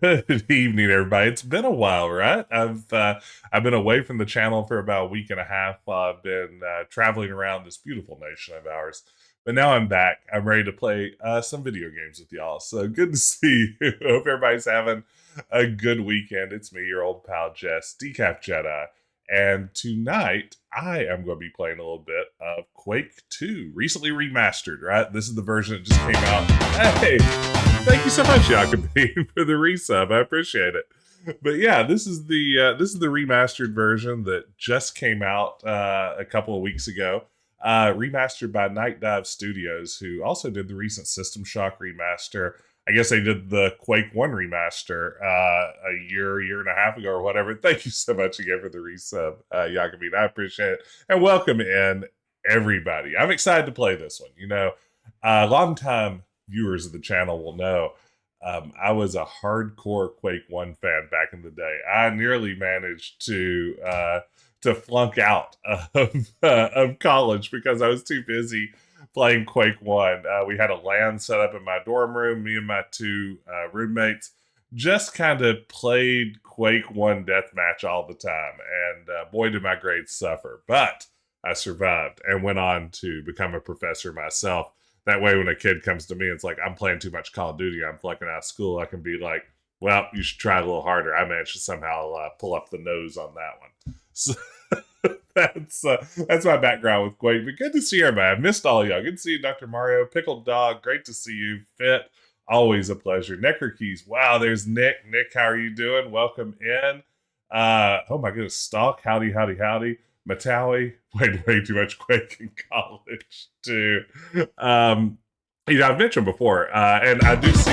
Good evening, everybody. It's been a while, right? I've been away from the channel for about a week and a half while I've been traveling around this beautiful nation of ours. But now I'm back. I'm ready to play some video games with y'all. So good to see you. Hope everybody's having a good weekend. It's me, your old pal Jess, Decaf Jedi. And tonight, I am going to be playing a little bit of Quake II, recently remastered, right? This is the version that just came out. Hey, thank you so much, Jacoby, for the resub. I appreciate it. But yeah, this is the remastered version that just came out a couple of weeks ago. Remastered by Nightdive Studios, who also did the recent System Shock remaster. I guess they did the Quake I remaster a year and a half ago or whatever. Thank you so much again for the resub, Jacoby. I appreciate it. And welcome in, everybody. I'm excited to play this one. You know, long-time viewers of the channel will know I was a hardcore Quake I fan back in the day. I nearly managed to flunk out of college because I was too busy playing Quake I. We had a LAN set up in my dorm room. Me and my two roommates just kind of played Quake I deathmatch all the time. And boy, did my grades suffer. But I survived and went on to become a professor myself. That way, when a kid comes to me, it's like, I'm playing too much Call of Duty, I'm flunking out of school, I can be like, well, you should try a little harder. I managed to somehow pull up the nose on that one. So that's my background with Quake. But good to see everybody. I've missed all y'all. Good to see you, Dr. Mario. Pickled Dog, great to see you. Fit, always a pleasure. Necker Keys, wow, there's Nick. Nick, how are you doing? Welcome in. Oh my goodness, Stalk, howdy. Matawi played way too much Quake in college too. I've mentioned before, and I do see.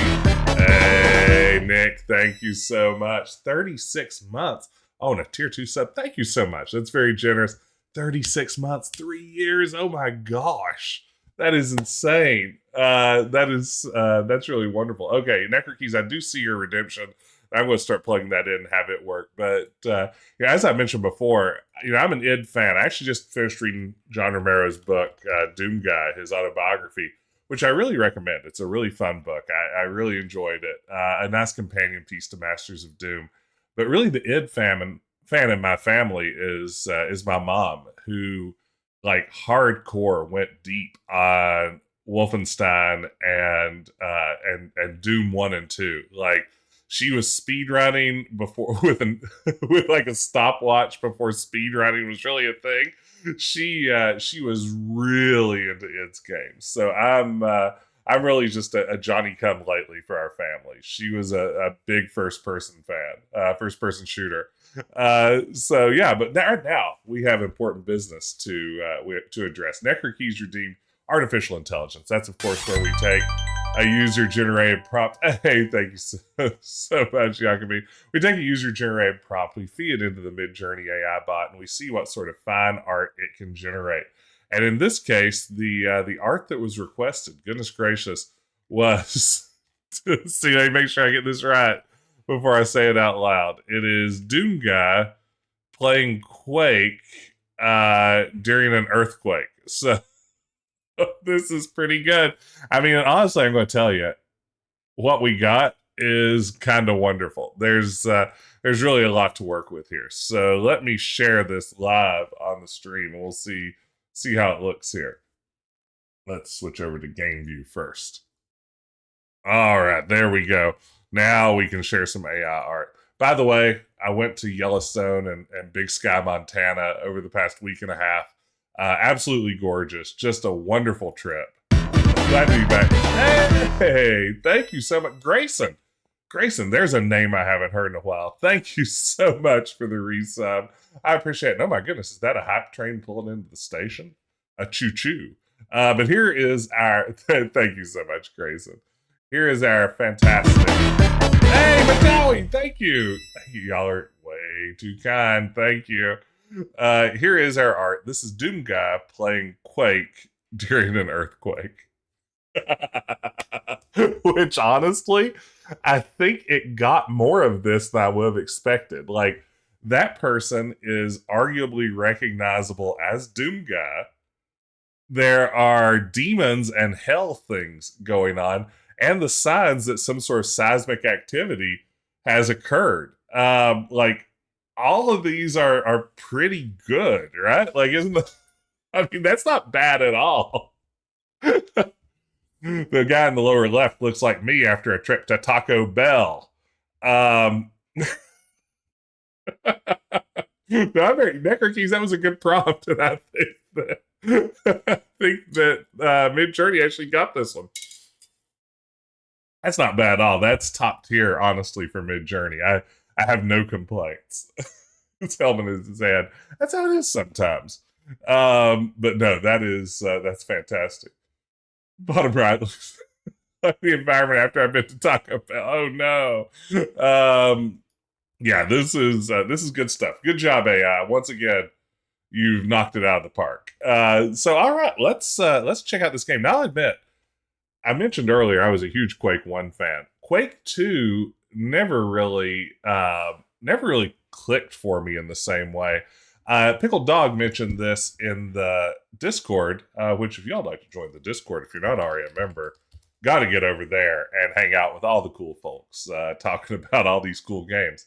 Hey Nick, thank you so much. 36 months. Oh, and a tier 2 sub. Thank you so much. That's very generous. 36 months, 3 years. Oh my gosh, that is insane. That's really wonderful. Okay, Necker Keys, I do see your redemption. I'm going to start plugging that in and have it work. But as I mentioned before, I'm an id fan. I actually just finished reading John Romero's book, Doom Guy, his autobiography, which I really recommend. It's a really fun book. I really enjoyed it. A nice companion piece to Masters of Doom. But really, the id fan in my family is my mom, who like hardcore went deep on Wolfenstein and Doom 1 and 2. Like, she was speedrunning before with like a stopwatch before speedrunning was really a thing. She was really into its games. So I'm really just a Johnny come lately for our family. She was a big first person fan, first person shooter. So yeah, but now we have important business to address. Necker Keys redeemed artificial intelligence. That's of course where we take a user-generated prompt. Hey, thank you so much, Jacoby. We take a user-generated prompt, we feed it into the Midjourney AI bot, and we see what sort of fine art it can generate. And in this case, the art that was requested, goodness gracious, was see, let me make sure I get this right before I say it out loud. It is Doom Guy playing Quake during an earthquake. So this is pretty good. I mean, honestly, I'm going to tell you, what we got is kind of wonderful. There's really a lot to work with here. So let me share this live on the stream, and we'll see how it looks here. Let's switch over to game view first. All right, there we go. Now we can share some AI art. By the way, I went to Yellowstone and Big Sky, Montana over the past week and a half. Absolutely gorgeous. Just a wonderful trip. Glad to be back. Hey, thank you so much. Grayson, Grayson, there's a name I haven't heard in a while. Thank you so much for the resub. I appreciate it. Oh my goodness, is that a hype train pulling into the station? A choo-choo. But here is our... Thank you so much, Grayson. Here is our fantastic... Hey, Matawi, thank you. Thank you. Y'all are way too kind. Thank you. Here is our art. This is Doom Guy playing Quake during an earthquake. Which, honestly, I think it got more of this than I would have expected. Like, that person is arguably recognizable as Doom Guy. There are demons and hell things going on, and the signs that some sort of seismic activity has occurred. Like, all of these are pretty good, right? Like, isn't the... I mean, that's not bad at all. The guy in the lower left looks like me after a trip to Taco Bell. No, Necker Keys, that was a good prompt, and I think that Mid-Journey actually got this one. That's not bad at all. That's top tier, honestly, for Mid-Journey. I have no complaints. It's helmet in his head. That's how it is sometimes. But no, that's fantastic. Bottom right looks like the environment after I've been to Taco Bell. Oh no. Yeah, this is good stuff. Good job, AI. Once again, you've knocked it out of the park. So all right, let's check out this game. Now I'll admit, I mentioned earlier I was a huge Quake 1 fan. Quake 2 never really clicked for me in the same way. Pickled Dog mentioned this in the Discord, which if y'all like to join the Discord, if you're not already a member, got to get over there and hang out with all the cool folks talking about all these cool games.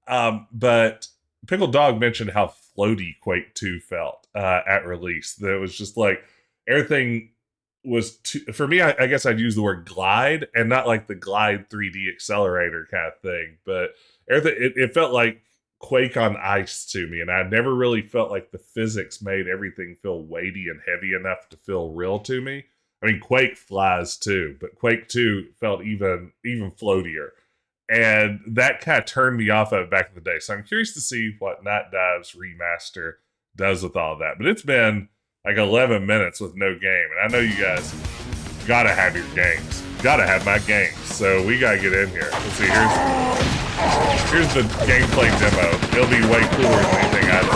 But Pickled Dog mentioned how floaty Quake 2 felt at release. That it was just like everything was for me. I guess I'd use the word glide, and not like the glide 3D accelerator kind of thing, but everything. It felt like Quake on ice to me, and I never really felt like the physics made everything feel weighty and heavy enough to feel real to me. I mean, Quake flies too, but Quake 2 felt even floatier, and that kind of turned me off of it back in the day. So I'm curious to see what Nightdive's remaster does with all that. But it's been like 11 minutes with no game, and I know you guys gotta have your games, gotta have my games. So we gotta get in here. Let's see. Here's the gameplay demo. It'll be way cooler than anything I do.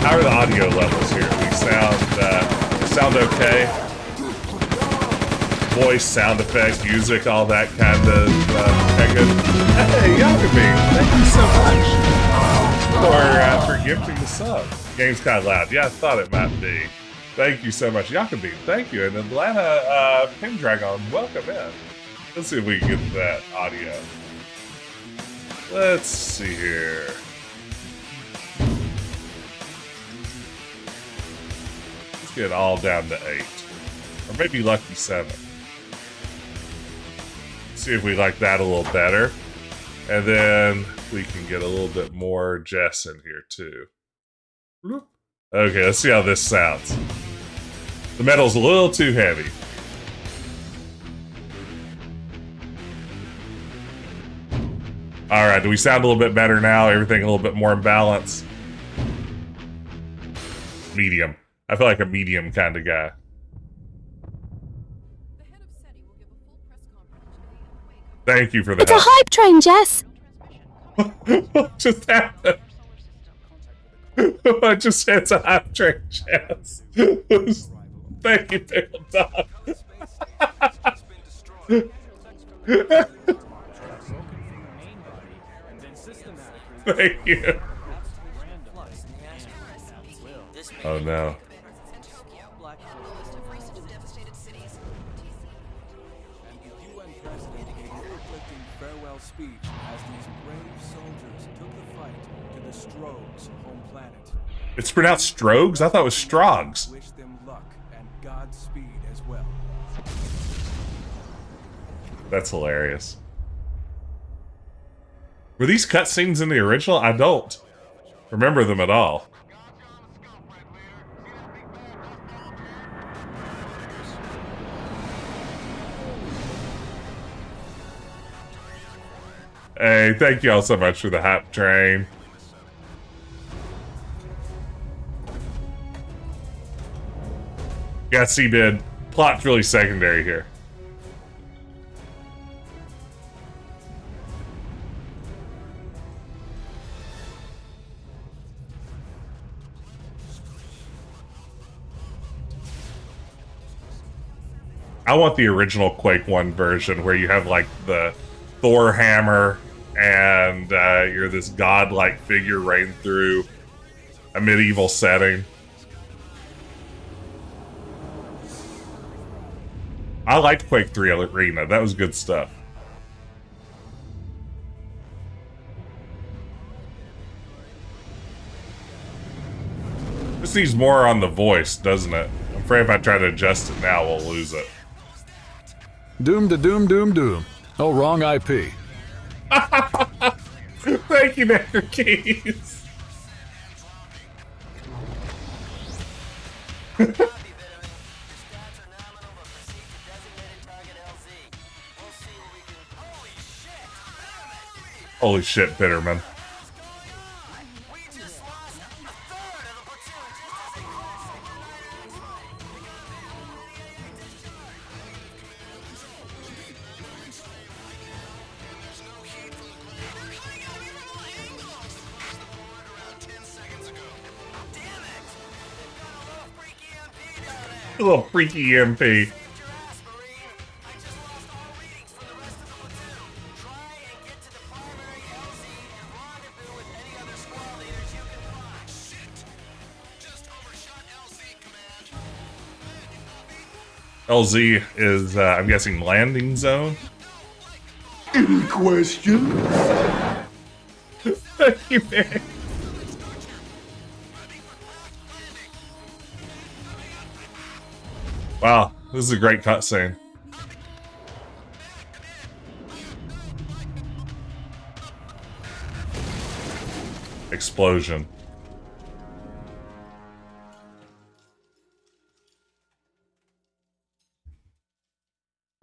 How are the audio levels here? We sound okay? Voice, sound effect, music, all that kind of good. Hey, Yakubing, thank you so much for gifting the sub. Game's kind of loud. Yeah, I thought it might be. Thank you so much, Yakubing. Thank you. And Atlanta Pendragon, welcome in. Let's see if we can get that audio. Let's see here. Let's get it all down to 8. Or maybe lucky 7. See if we like that a little better. And then we can get a little bit more Jess in here too. Okay, let's see how this sounds. The metal's a little too heavy. Alright, do we sound a little bit better now? Everything a little bit more in balance? Medium. I feel like a medium kind of guy. Thank you for the help. It's a hype train, Jess! What just happened? I just said it's a hype train, Jess. Thank you, Pickled Dog. Thank you. Oh no. Speech as these brave soldiers took the fight to the Strogs' home planet. It's pronounced Strogs? I thought it was Strogs. Wish them luck and Godspeed as well. That's hilarious. Were these cutscenes in the original? I don't remember them at all. Hey, thank you all so much for the hype train. Yeah, C-Bid. Plot's really secondary here. I want the original Quake 1 version where you have like the Thor hammer and you're this godlike figure reigning through a medieval setting. I liked Quake 3 Arena. That was good stuff. This needs more on the voice, doesn't it? I'm afraid if I try to adjust it now, we'll lose it. Doom to doom, doom, doom. Oh, wrong IP. Thank you, Necker Keys. Holy shit, Bitterman. A little freaky EMP. LZ is, I'm guessing, landing zone. Any questions? Thank you, man. Wow, this is a great cutscene. Explosion.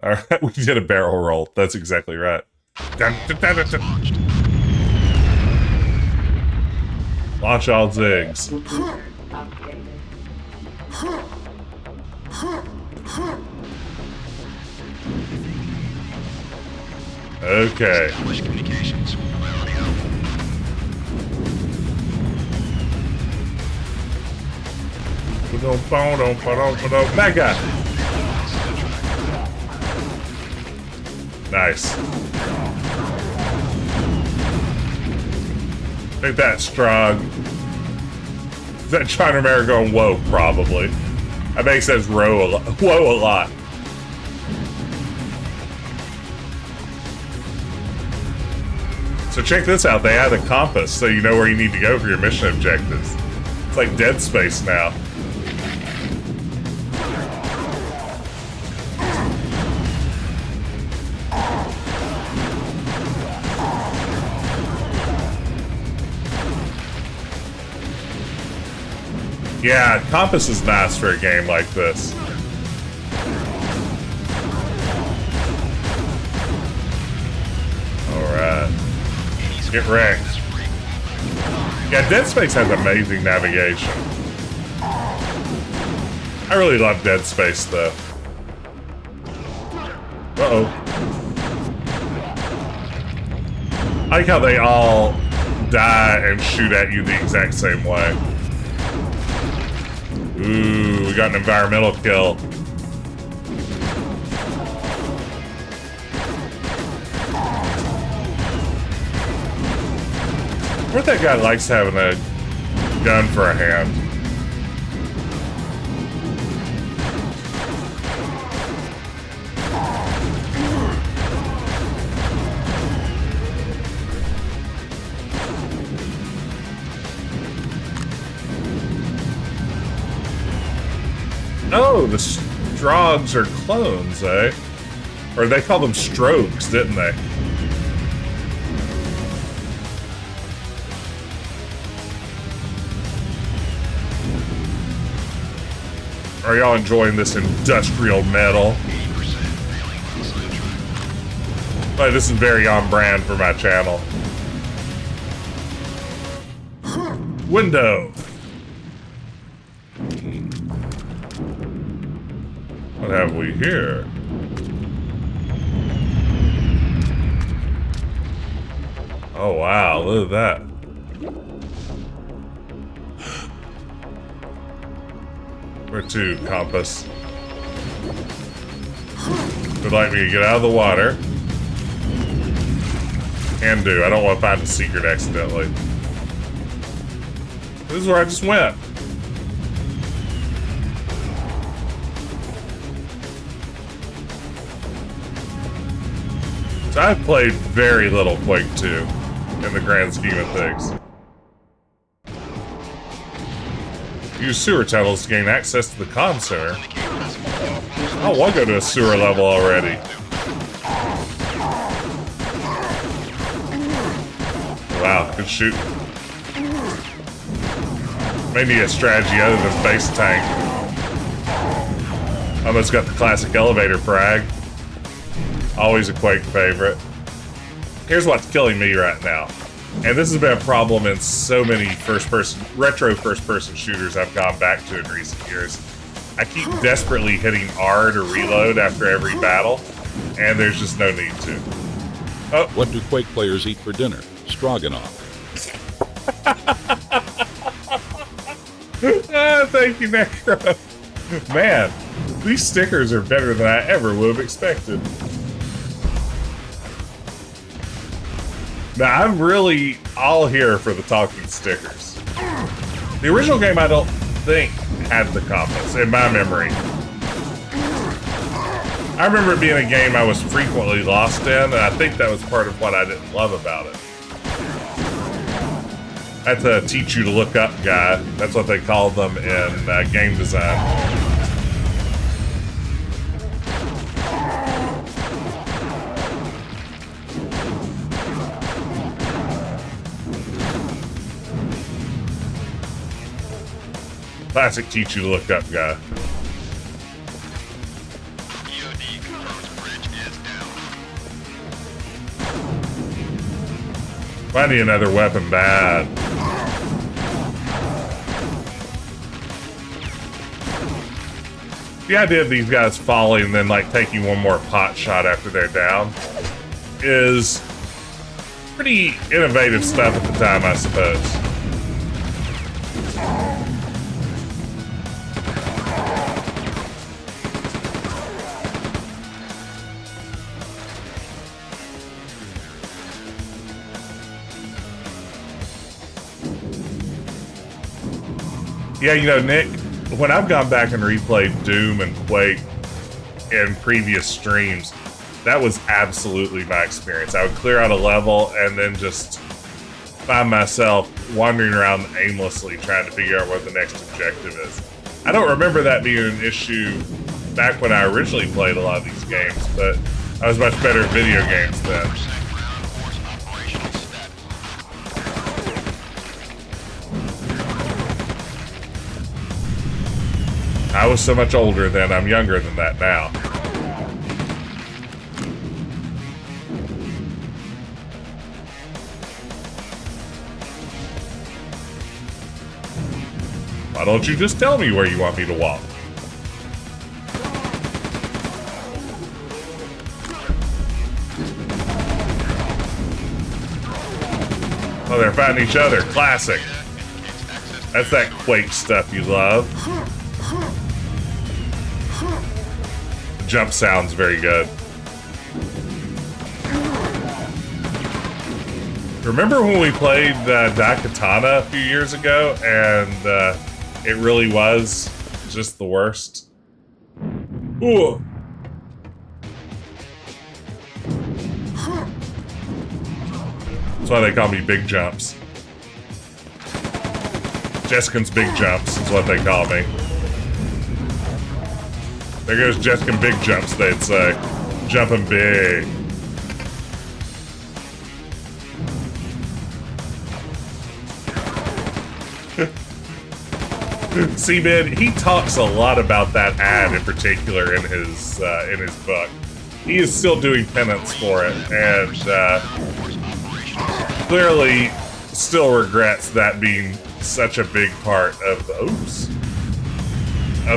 Alright, we did a barrel roll. That's exactly right. Dun, dun, dun, dun, dun. Launch all zigs. Okay. Mega! Nice. Ain't that strong? Is that China Mare going whoa? Probably. I bet he says whoa a lot. So check this out, they add a compass so you know where you need to go for your mission objectives. It's like Dead Space now. Yeah, compass is nice for a game like this. Alright. Get wrecked. Yeah, Dead Space has amazing navigation. I really love Dead Space, though. Uh-oh. I like how they all die and shoot at you the exact same way. Ooh, we got an environmental kill. I wonder if that guy likes having a gun for a hand. Oh, the Strogs are clones, eh? Or they called them Strokes, didn't they? Are y'all enjoying this industrial metal? Like, this is very on brand for my channel. Window. What have we here? Oh wow, look at that. Where to, compass? Would like me to get out of the water. Can do. I don't want to find a secret accidentally. This is where I just went. So I've played very little Quake II in the grand scheme of things. Use sewer tunnels to gain access to the comm center. I don't want to go to a sewer level already. Wow, good shooting. May need a strategy other than base tank. Almost got the classic elevator frag. Always a Quake favorite. Here's what's killing me right now. And this has been a problem in so many retro first-person shooters I've gone back to in recent years. I keep desperately hitting R to reload after every battle, and there's just no need to. Oh. What do Quake players eat for dinner? Stroganoff. Thank you, Necro. Man, these stickers are better than I ever would have expected. Now, I'm really all here for the talking stickers. The original game, I don't think, had the compass, in my memory. I remember it being a game I was frequently lost in, and I think that was part of what I didn't love about it. That's a teach you to look up guy. That's what they called them in game design. Classic teach you to look up guy. I need another weapon bad. The idea of these guys falling and then like taking one more pot shot after they're down is pretty innovative stuff at the time, I suppose. Yeah, you know, Nick, when I've gone back and replayed Doom and Quake in previous streams, that was absolutely my experience. I would clear out a level and then just find myself wandering around aimlessly trying to figure out what the next objective is. I don't remember that being an issue back when I originally played a lot of these games, but I was much better at video games then. I was so much older then, I'm younger than that now. Why don't you just tell me where you want me to walk? Oh, they're fighting each other. Classic. That's that Quake stuff you love. The jump sounds very good. Remember when we played Daikatana a few years ago and it really was just the worst? Ooh. That's why they call me Big Jumps. Jeskin's Big Jumps is what they call me. There goes Jeskin Big Jumps, they'd say. Jumping big. See, man, he talks a lot about that ad in particular in his book. he is still doing penance for it, and clearly still regrets that being such a big part of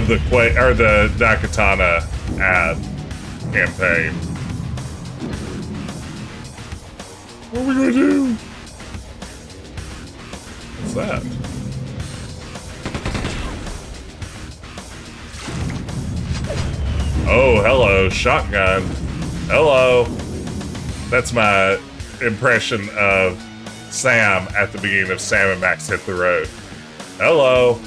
the Quake or the Nakatana ad campaign. What are we gonna do? What's that? Oh, hello, shotgun. Hello. That's my impression of Sam at the beginning of Sam and Max Hit the Road. Hello.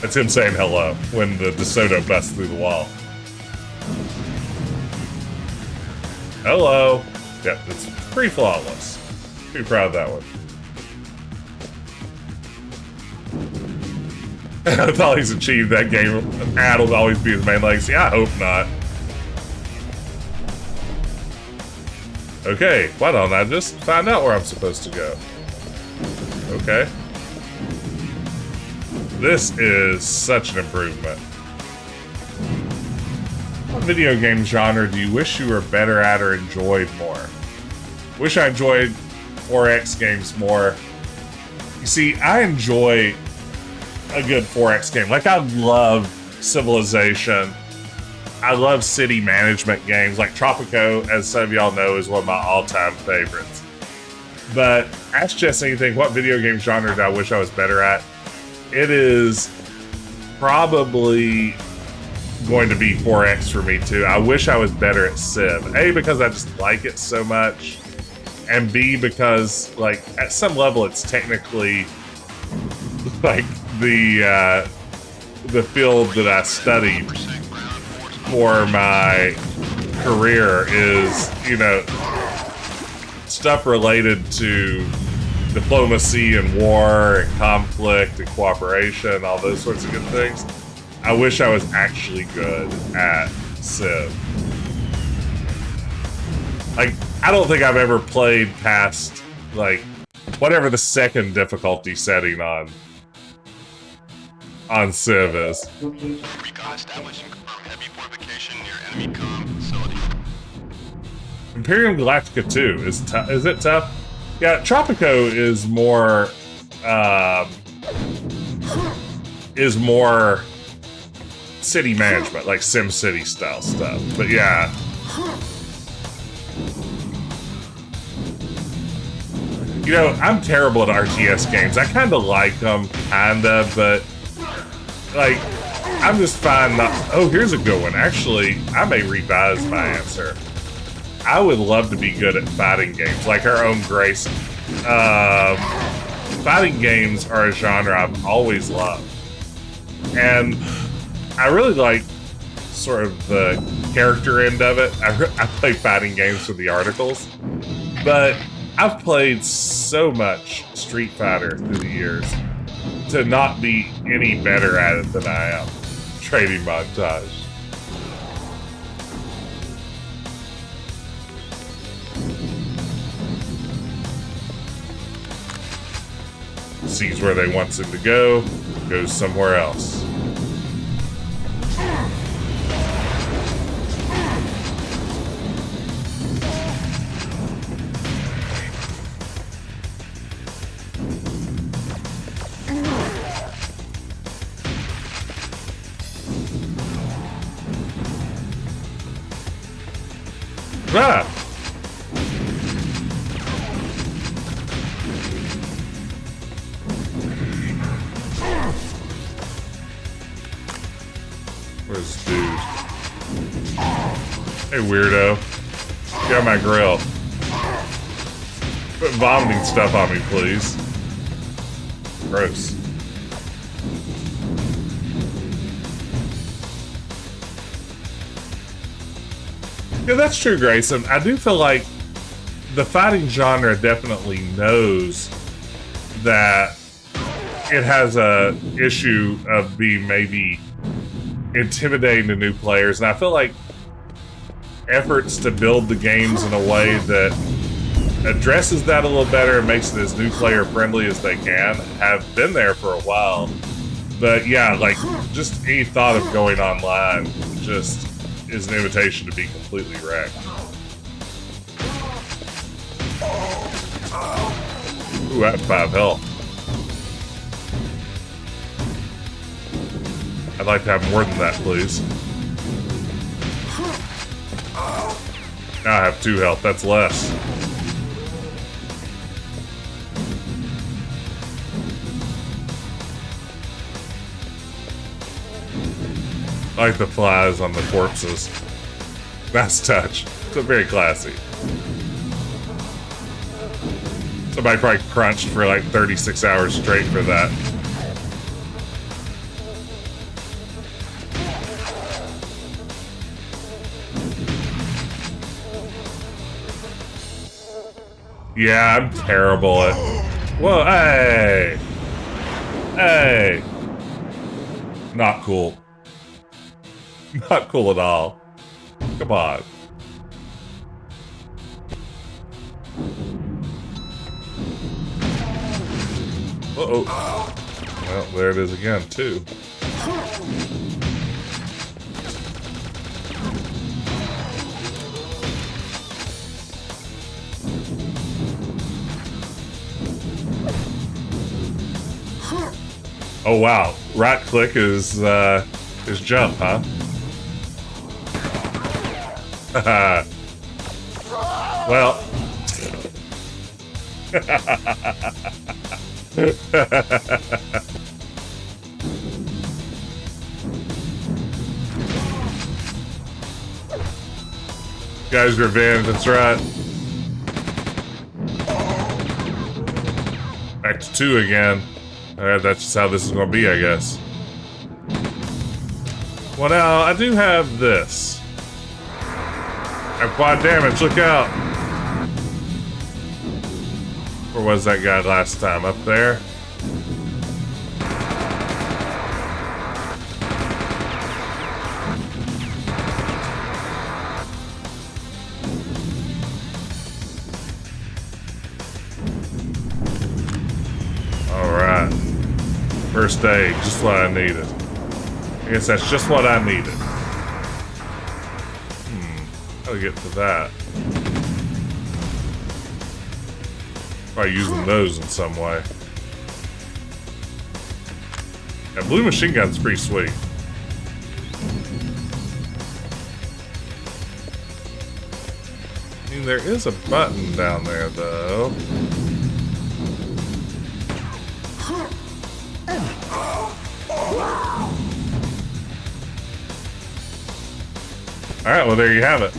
That's him saying hello when the DeSoto busts through the wall. Hello. Yep, it's pretty flawless. Pretty proud of that one. I thought he's achieved that game. Ad will always be his main legacy. I hope not. Okay, why don't I just find out where I'm supposed to go? Okay. This is such an improvement. What video game genre do you wish you were better at or enjoyed more? Wish I enjoyed 4X games more. You see, I enjoy a good 4X game. Like, I love Civilization. I love city management games. Like Tropico, as some of y'all know, is one of my all-time favorites. But ask Jess anything, what video game genre do I wish I was better at? It is probably going to be 4X for me too. I wish I was better at Civ. A, because I just like it so much. And B, because like at some level it's technically like the field that I studied for my career is, you know, stuff related to diplomacy and war and conflict and cooperation, all those sorts of good things. I wish I was actually good at Civ. Like, I don't think I've ever played past, like, whatever the second difficulty setting on Civ is. Recon established and confirm heavy fortification near enemy comm facility. Imperium Galactica 2 is it tough? Yeah, Tropico is more city management, like SimCity style stuff. But yeah. You know, I'm terrible at RTS games. I kind of like them, but like, I'm just fine not... Oh, here's a good one. Actually, I may revise my answer. I would love to be good at fighting games, like our own Grayson. Fighting games are a genre I've always loved. And I really like sort of the character end of it. I play fighting games for the articles. But I've played so much Street Fighter through the years to not be any better at it than I am. Training montage. Sees where they want him to go, goes somewhere else. Ah! Where's this dude? Hey, weirdo. Get on my grill. Quit vomiting stuff on me, please. Gross. Yeah, that's true, Grayson. I do feel like the fighting genre definitely knows that it has a issue of being maybe intimidating to new players, and I feel like efforts to build the games in a way that addresses that a little better and makes it as new player friendly as they can have been there for a while. But yeah, like, just any thought of going online just is an invitation to be completely wrecked. Ooh, I have 5 health. I'd like to have more than that, please. Now I have 2 health. That's less. I like the flies on the corpses. Nice touch. It's very classy. Somebody probably crunched for like 36 hours straight for that. Yeah, I'm terrible at... Whoa, hey! Hey! Not cool. Not cool at all. Come on. Uh-oh. Well, there it is again, too. Oh, wow. Right click is jump, huh? Well. Guys, revenge, that's right. Back to 2 again. That's just how this is gonna be, I guess. Well, now, I do have this. I have quad damage, look out! Where was that guy last time? Up there? Alright. First aid, just what I needed. I guess that's just what I needed. How to get to that? Probably using those in some way. That blue machine gun's pretty sweet. I mean, there is a button down there, though. Alright, well, there you have it.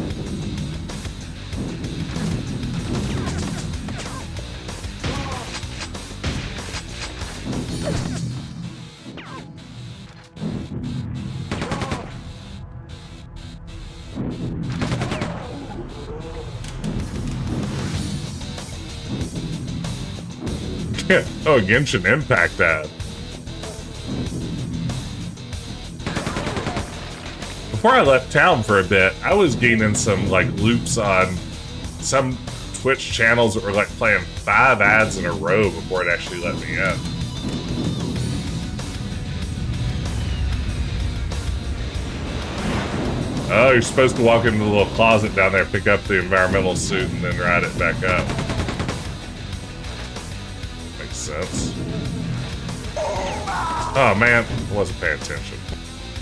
Oh, Genshin Impact ad. Before I left town for a bit, I was gaining some like loops on some Twitch channels that were like playing 5 ads in a row before it actually let me in. Oh, you're supposed to walk into the little closet down there, pick up the environmental suit, and then ride it back up. Makes sense. Oh man, I wasn't paying attention.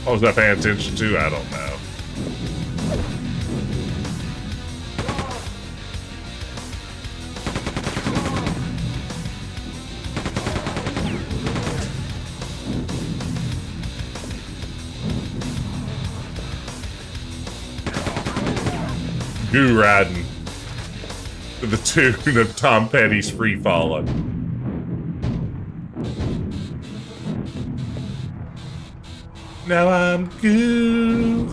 What was I paying attention to? I don't know. Goo riding to the tune of Tom Petty's Free Fallin'. Now I'm goo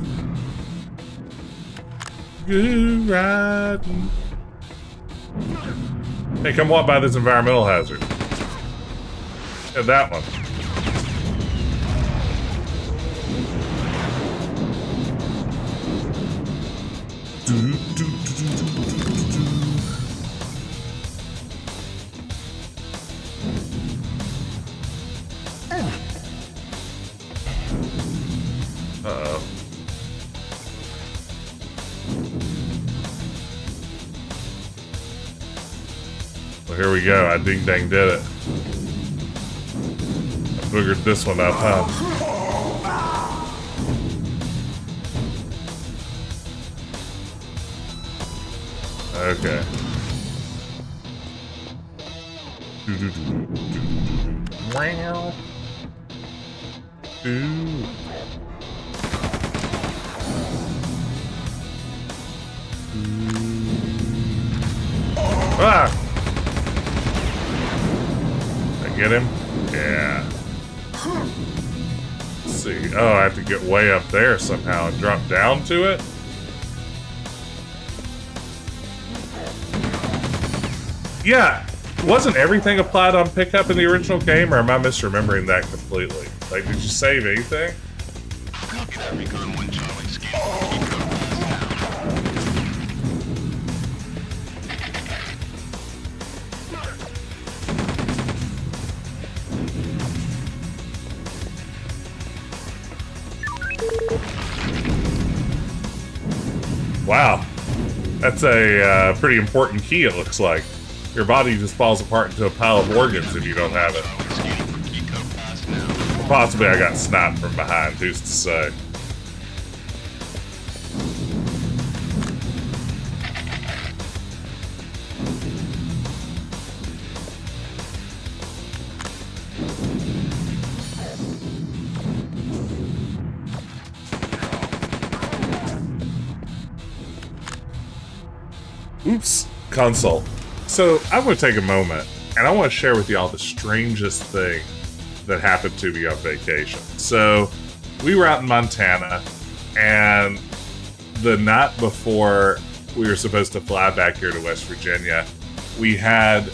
riding. Hey, come walk by this environmental hazard. Yeah, that one. Uh-oh. Well, here we go. I ding dang did it. I boogered this one up, huh? Okay. Wow. Ooh. Ah! Did I get him? Yeah. Let's see. Oh, I have to get way up there somehow and drop down to it? Yeah. Wasn't everything applied on pickup in the original game, or am I misremembering that completely? Like, did you save anything? Copy that, Recon 1 Charlie. Scan key code Wow. That's a pretty important key, it looks like. Your body just falls apart into a pile of organs if you don't have it. scanning for key code pass now. Possibly I got sniped from behind, who's to say? Oops. Console. So I'm going to take a moment, and I want to share with y'all the strangest thing that happened to me on vacation. So we were out in Montana, and the night before we were supposed to fly back here to West Virginia, we had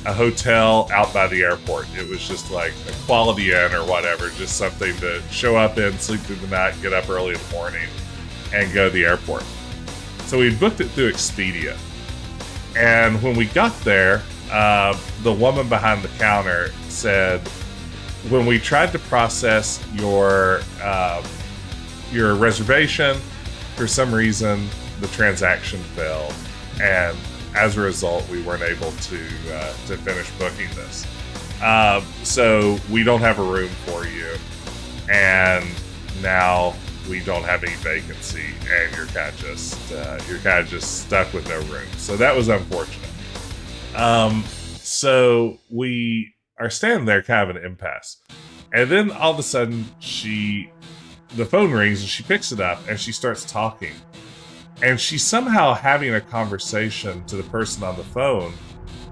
a hotel out by the airport. It was just like a Quality Inn or whatever, just something to show up in, sleep through the night, get up early in the morning, and go to the airport. So we booked it through Expedia. And when we got there, the woman behind the counter said, when we tried to process your reservation, for some reason the transaction failed, and as a result, we weren't able to finish booking this. So we don't have a room for you, and now we don't have any vacancy, and you're kind of just stuck with no room. So that was unfortunate. So we are standing there kind of an impasse. And then all of a sudden the phone rings and she picks it up and she starts talking. And she's somehow having a conversation to the person on the phone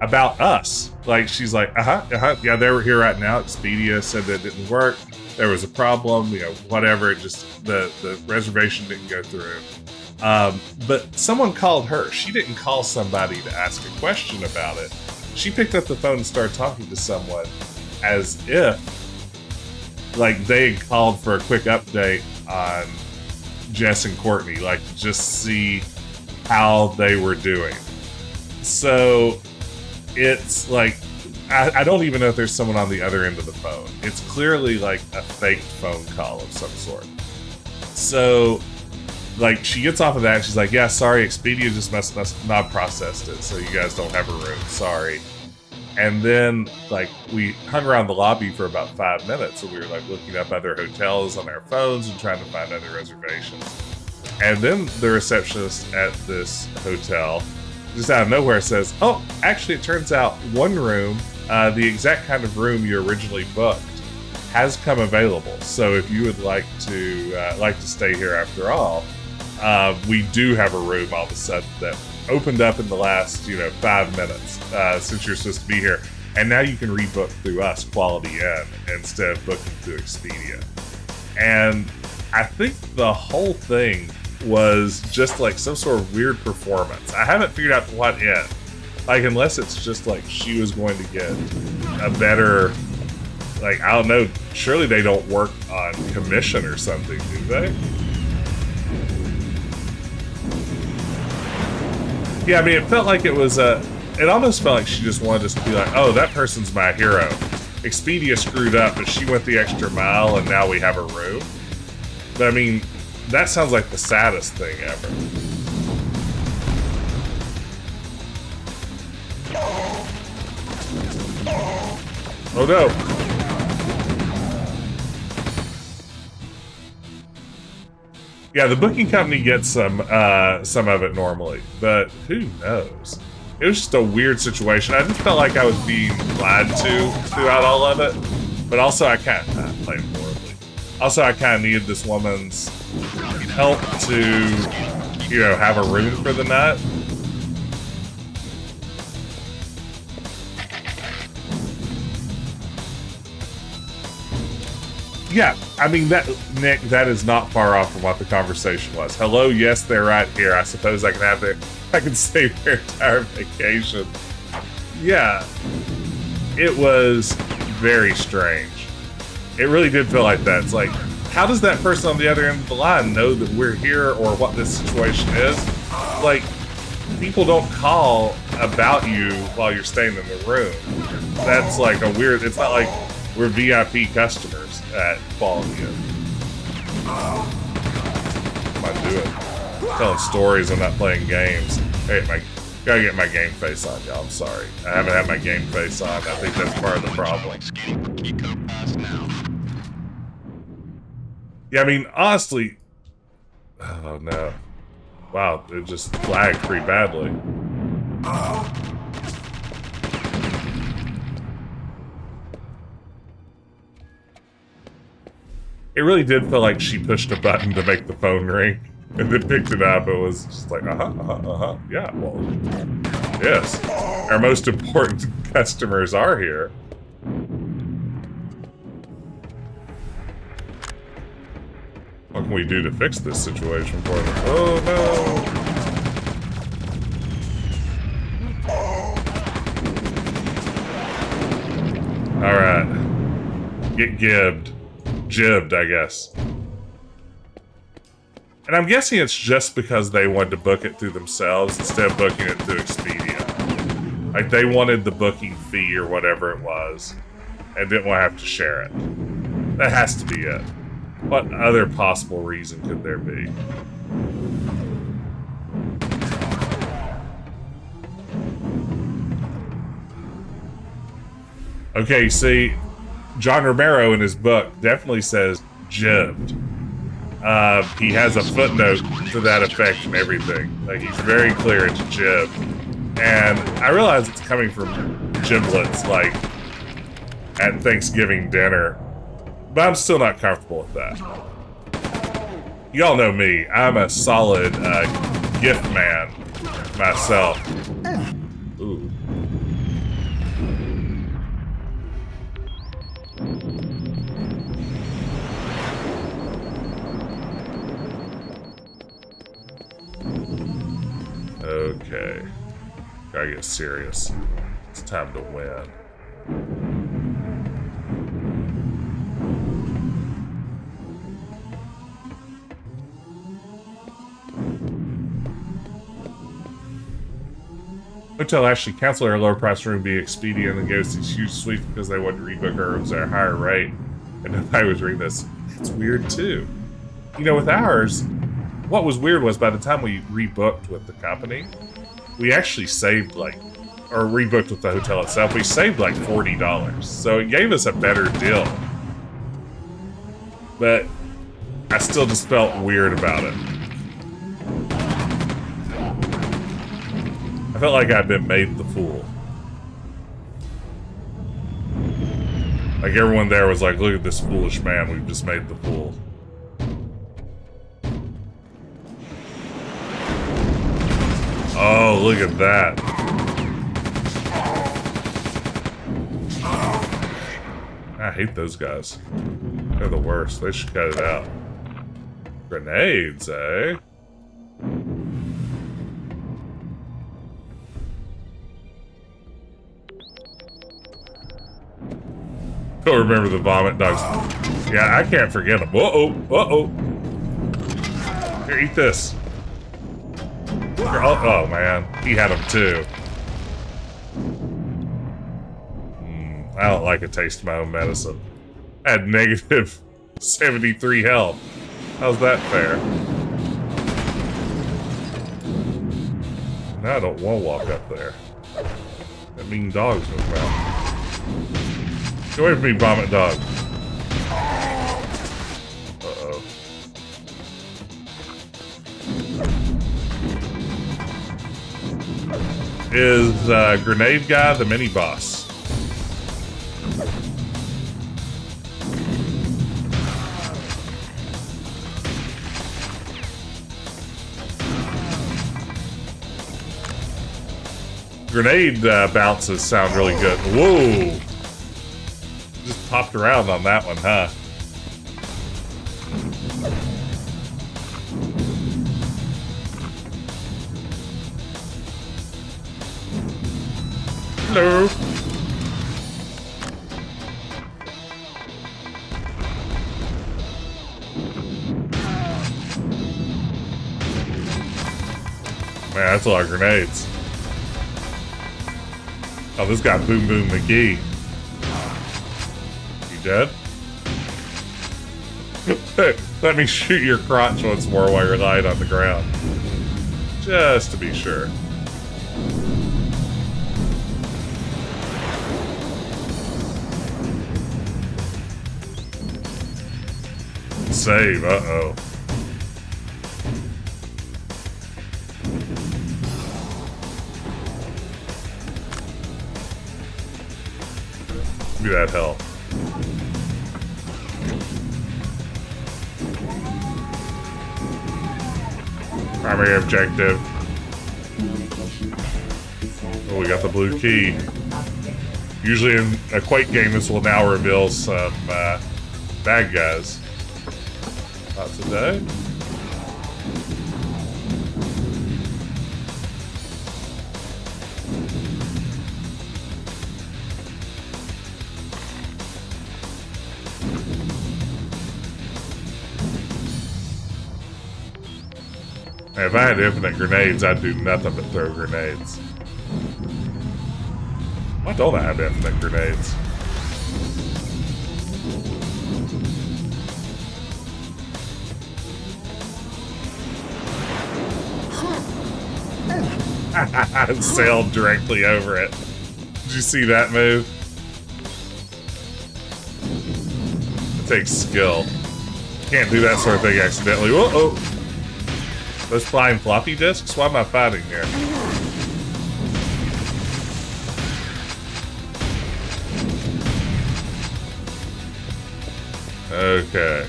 about us. Like, she's like, yeah, they were here right now. Expedia said that it didn't work. There was a problem, whatever. It just, the reservation didn't go through. But someone called her. She didn't call somebody to ask a question about it. She picked up the phone and started talking to someone as if, like, they had called for a quick update on Jess and Courtney, like, to just see how they were doing. So it's like, I don't even know if there's someone on the other end of the phone. It's clearly like a fake phone call of some sort. So, like, she gets off of that and she's like, yeah, sorry, Expedia just must not processed it, so you guys don't have a room, sorry. And then, like, we hung around the lobby for about 5 minutes, and we were, like, looking up other hotels on our phones and trying to find other reservations. And then the receptionist at this hotel, just out of nowhere, says, oh, actually, it turns out one room, the exact kind of room you originally booked, has come available. So if you would like to stay here after all, we do have a room all of a sudden that opened up in the last 5 minutes since you're supposed to be here, and now you can rebook through us, Quality Inn, instead of booking through Expedia. And I think the whole thing was just like some sort of weird performance. I haven't figured out what in, like, unless it's just like she was going to get a better, like, I don't know, surely they don't work on commission or something, do they? Yeah, I mean, it felt like it was it almost felt like she just wanted us to be like, oh, that person's my hero. Expedia screwed up, but she went the extra mile, and now we have a room. But I mean, that sounds like the saddest thing ever. Oh no! Yeah, the booking company gets some of it normally, but who knows? It was just a weird situation. I just felt like I was being lied to throughout all of it, but also I kind of played horribly. Also, I kind of needed this woman's help to, you know, have a room for the night. Yeah, I mean, that, Nick, that is not far off from what the conversation was. Hello, yes, they're right here. I suppose I can have their, I can save their entire vacation. Yeah, it was very strange. It really did feel like that. It's like, how does that person on the other end of the line know that we're here or what this situation is? Like, people don't call about you while you're staying in the room. That's like a weird, it's not like we're VIP customers at Quality Inn. What am I doing? Telling stories and not playing games. Hey, gotta get my game face on, y'all. I'm sorry. I haven't had my game face on. I think that's part of the problem. Yeah, I mean, honestly... Oh, no. Wow, it just lagged pretty badly. It really did feel like she pushed a button to make the phone ring, and then picked it up. It was just like, yeah, well, yes. Our most important customers are here. What can we do to fix this situation for them? Oh, no! Alright. Get gibbed. Jibbed, I guess. And I'm guessing it's just because they wanted to book it through themselves instead of booking it through Expedia. Like, they wanted the booking fee or whatever it was, and didn't want to have to share it. That has to be it. What other possible reason could there be? Okay, see, John Romero in his book definitely says jibbed. He has a footnote to that effect and everything. Like, he's very clear it's jib. And I realize it's coming from giblets, like, at Thanksgiving dinner. But I'm still not comfortable with that. Y'all know me. I'm a solid gift man myself. Ooh. Okay. Gotta get serious. It's time to win. Hotel actually canceled our lower price room via Expedia and then gave us these huge suites because they wanted to rebook our rooms at a higher rate. And nobody was reading this. That's weird too. You know, with ours, what was weird was by the time we rebooked with the company, we actually saved like, or rebooked with the hotel itself, we saved like $40. So it gave us a better deal. But I still just felt weird about it. I felt like I'd been made the fool. Like everyone there was like, look at this foolish man, we've just made the fool. Oh, look at that. I hate those guys. They're the worst. They should cut it out. Grenades, eh? Don't remember the vomit dogs. Yeah, I can't forget them. Uh-oh, uh-oh. Here, eat this. Here, oh, man. He had them too. I don't like a taste of my own medicine. I had negative 73 health. How's that fair? Now I don't want to walk up there. That mean dog's moving around. Get away from me, vomit dog. Uh-oh. Is Grenade Guy the mini-boss? Grenade bounces sound really good. Whoa! Just popped around on that one, huh? Hello. Man, that's a lot of grenades. Oh, this guy Boom Boom McGee. You dead? Let me shoot your crotch once more while you're lying on the ground. Just to be sure. Save, uh-oh. Give me that hell. Primary objective. Oh, we got the blue key. Usually in a Quake game, this will now reveal some bad guys. Not today. If I had infinite grenades, I'd do nothing but throw grenades. Why don't I have infinite grenades? I sailed directly over it. Did you see that move? It takes skill. Can't do that sort of thing accidentally. Uh-oh. Those flying floppy disks? Why am I fighting here? Okay.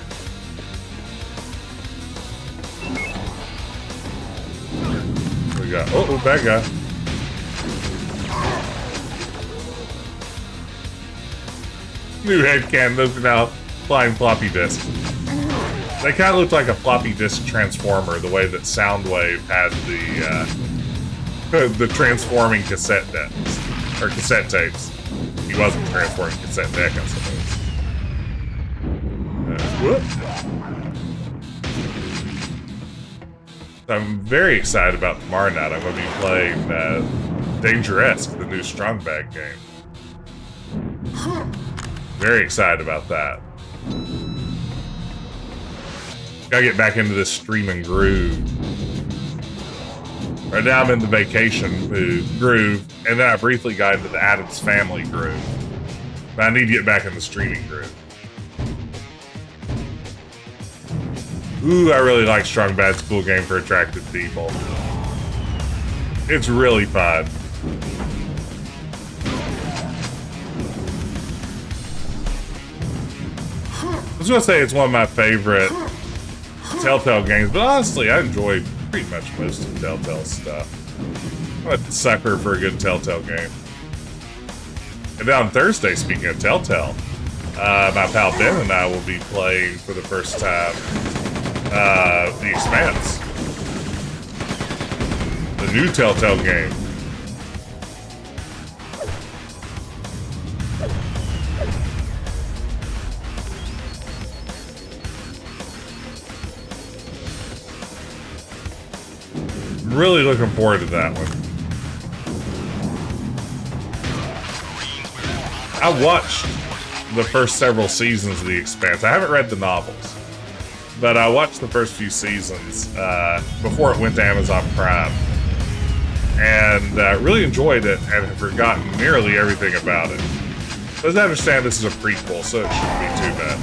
We got oh, bad guy. New headcanon, those are now flying floppy disks. They kind of looked like a floppy disk transformer, the way that Soundwave had the transforming cassette decks or cassette tapes. He wasn't transforming cassette deck, I suppose. Whoop. I'm very excited about tomorrow night. I'm going to be playing Dangeresque, the new Strong Bag game. Very excited about that. Gotta get back into this streaming groove. Right now I'm in the vacation groove, and then I briefly got into the Addams Family groove. But I need to get back in the streaming groove. Ooh, I really like Strong Bad's cool game for attractive people. It's really fun. I was gonna say it's one of my favorite Telltale games, but honestly, I enjoy pretty much most of Telltale stuff. I'm a sucker for a good Telltale game. And then on Thursday, speaking of Telltale, my pal Ben and I will be playing for the first time The Expanse. The new Telltale game. Really looking forward to that one. I watched the first several seasons of The Expanse. I haven't read the novels, but I watched the first few seasons before it went to Amazon Prime, and really enjoyed it and have forgotten nearly everything about it. Let's understand this is a prequel, so it shouldn't be too bad.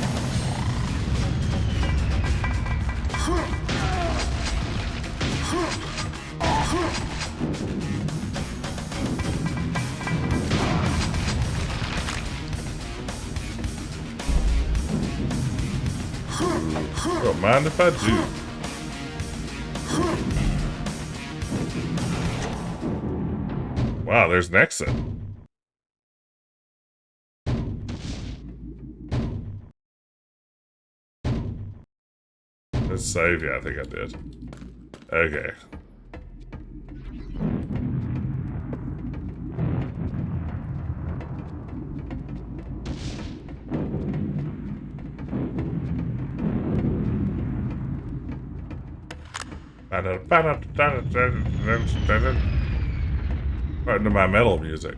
Don't mind if I do. Wow, there's an exit. Let's save. Yeah, I think I did. Okay. Right into my metal music.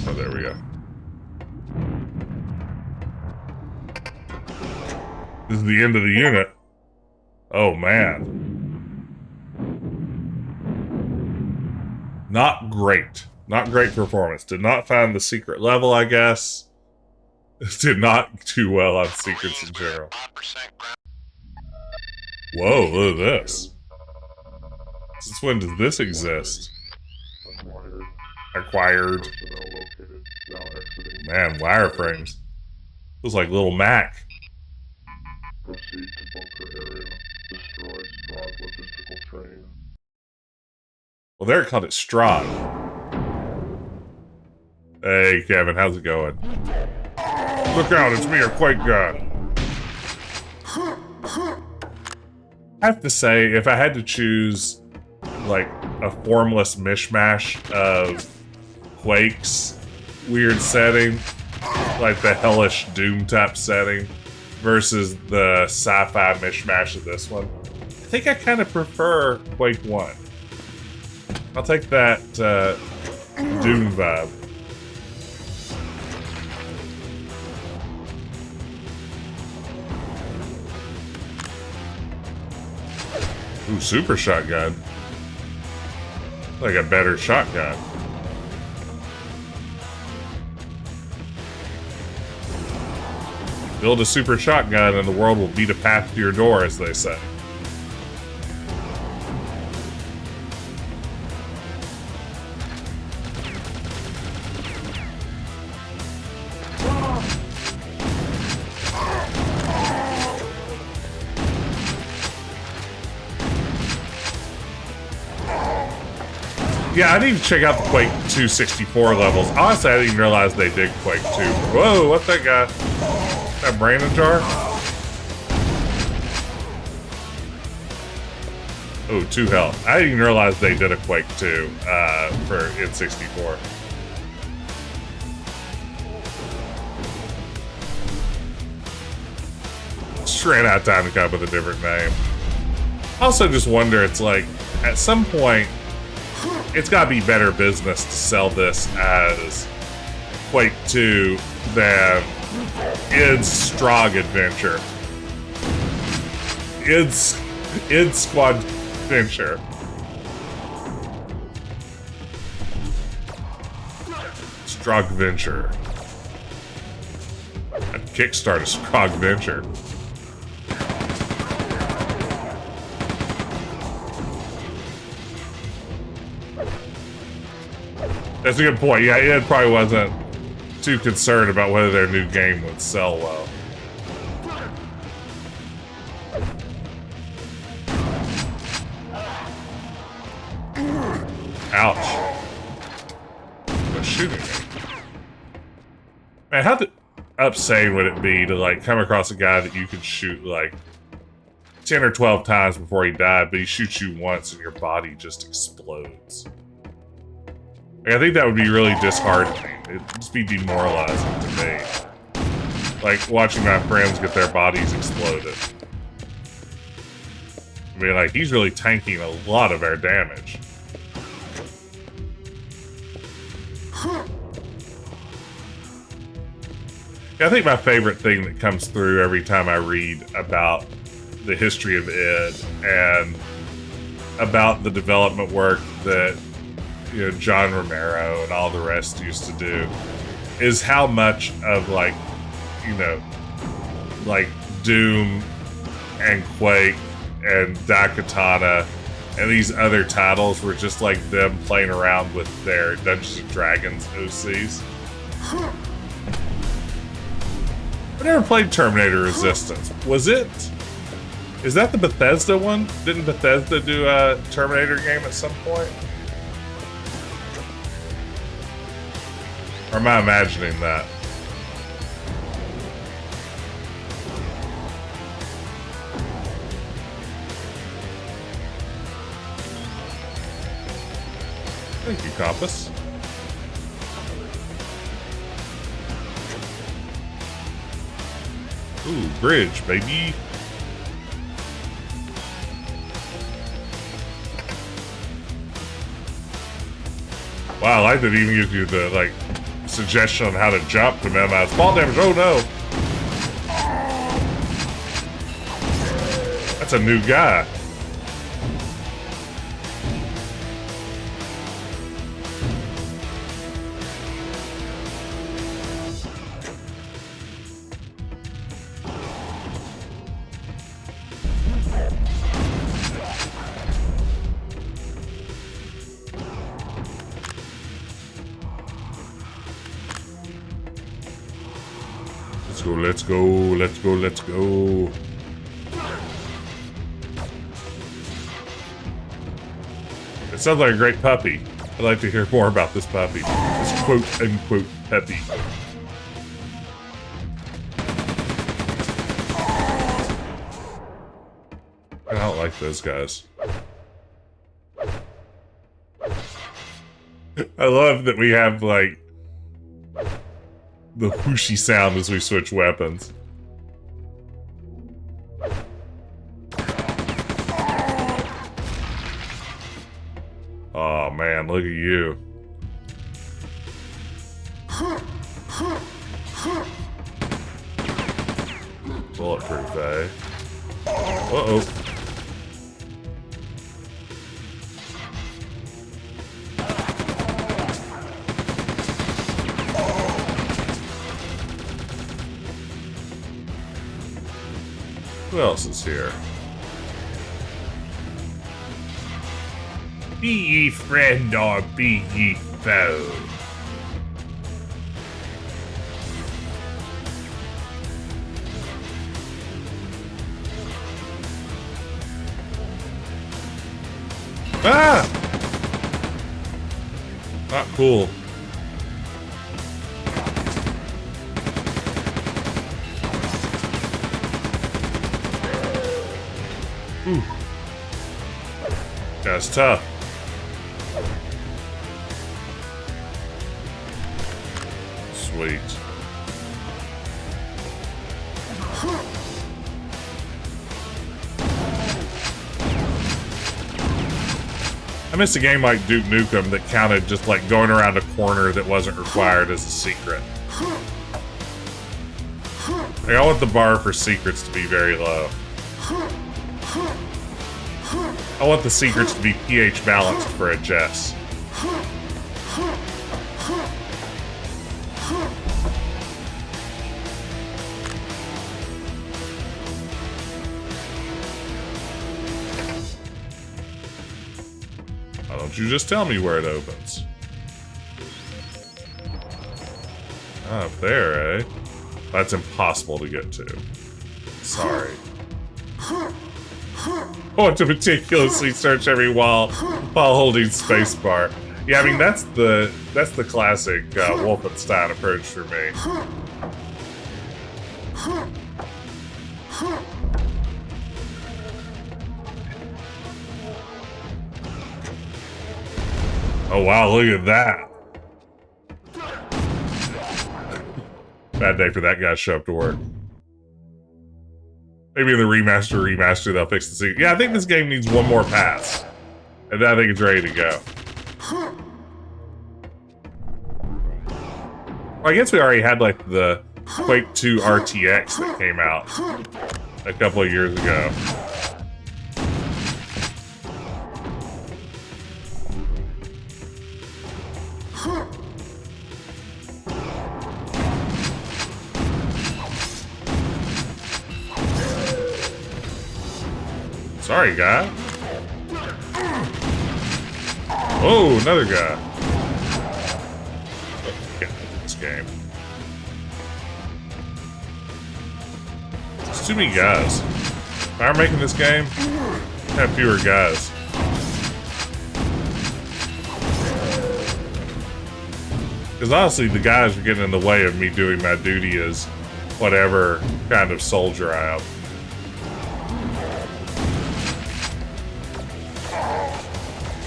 Oh, there we go. This is the end of the unit. Oh, man. Not great. Not great performance. Did not find the secret level, I guess. Did not do well on secrets in general. Whoa, look at this. Since when does this exist? Acquired. Man, wireframes. Looks like Little Mac. Proceed to bunker area. Destroy Strahd logistical train. Well, they're called it Strahd. Hey, Kevin, how's it going? Look out, it's me, a Quake gun. I have to say, if I had to choose, like, a formless mishmash of Quake's weird setting, like the hellish Doom type setting, versus the sci-fi mishmash of this one, I think I kind of prefer Quake 1. I'll take that Doom vibe. Ooh, super shotgun. Like a better shotgun. Build a super shotgun and the world will beat a path to your door, as they say. Yeah, I need to check out the Quake II 64 levels. Honestly, I didn't even realize they did Quake 2. Whoa, what's that guy? That brain in a jar? Oh, 2 health. I didn't even realize they did a Quake 2 for N64. Just ran out of time to come up with a different name. I also just wonder, it's like, at some point, it's gotta be better business to sell this as Quake 2 than Id's Strahd Adventure. Id Squad Adventure. Strahd Venture. I'd kickstart a Strahd Venture. That's a good point. Yeah, Ed probably wasn't too concerned about whether their new game would sell well. Ouch. What's shooting me? Man, how upsetting would it be to, like, come across a guy that you could shoot, like, 10 or 12 times before he died, but he shoots you once and your body just explodes? Like, I think that would be really disheartening. It'd just be demoralizing to me. Like, watching my friends get their bodies exploded. I mean, like, he's really tanking a lot of our damage. Yeah, I think my favorite thing that comes through every time I read about the history of Id and about the development work that John Romero and all the rest used to do is how much of like Doom and Quake and Daikatana and these other titles were just like them playing around with their Dungeons and Dragons OCs. I never played Terminator Resistance. Is that the Bethesda one? Didn't Bethesda do a Terminator game at some point? Or am I imagining that? Thank you, Compass. Ooh, bridge, baby. Wow, I like that it even gives you the, like, suggestion on how to jump to minimize fall damage. Oh, no. That's a new guy. Let's go, let's go, let's go. It sounds like a great puppy. I'd like to hear more about this puppy. This quote-unquote puppy. I don't like those guys. I love that we have, like, the whooshy sound as we switch weapons. Oh man, look at you. Bulletproof, eh? Uh-oh. Who else is here? Be ye friend or be ye foe? Ah! Not cool. Ooh. That's tough. Sweet. I miss a game like Duke Nukem that counted just like going around a corner that wasn't required as a secret. Like, I want the bar for secrets to be very low. I want the secrets to be pH balanced for a Jess. Why don't you just tell me where it opens? Ah, up there, eh? That's impossible to get to. Sorry. I want to meticulously search every wall while holding spacebar. Yeah, I mean that's the classic Wolfenstein approach for me. Oh wow, look at that. Bad day for that guy to show up to work. Maybe in the remaster they'll fix the secret. Yeah, I think this game needs one more pass. And then I think it's ready to go. Well, I guess we already had like the Quake II RTX that came out a couple of years ago. Sorry, guy. Oh, another guy. Get this game. It's too many guys. If I were making this game, I'd have fewer guys. Because honestly, the guys are getting in the way of me doing my duty as whatever kind of soldier I am.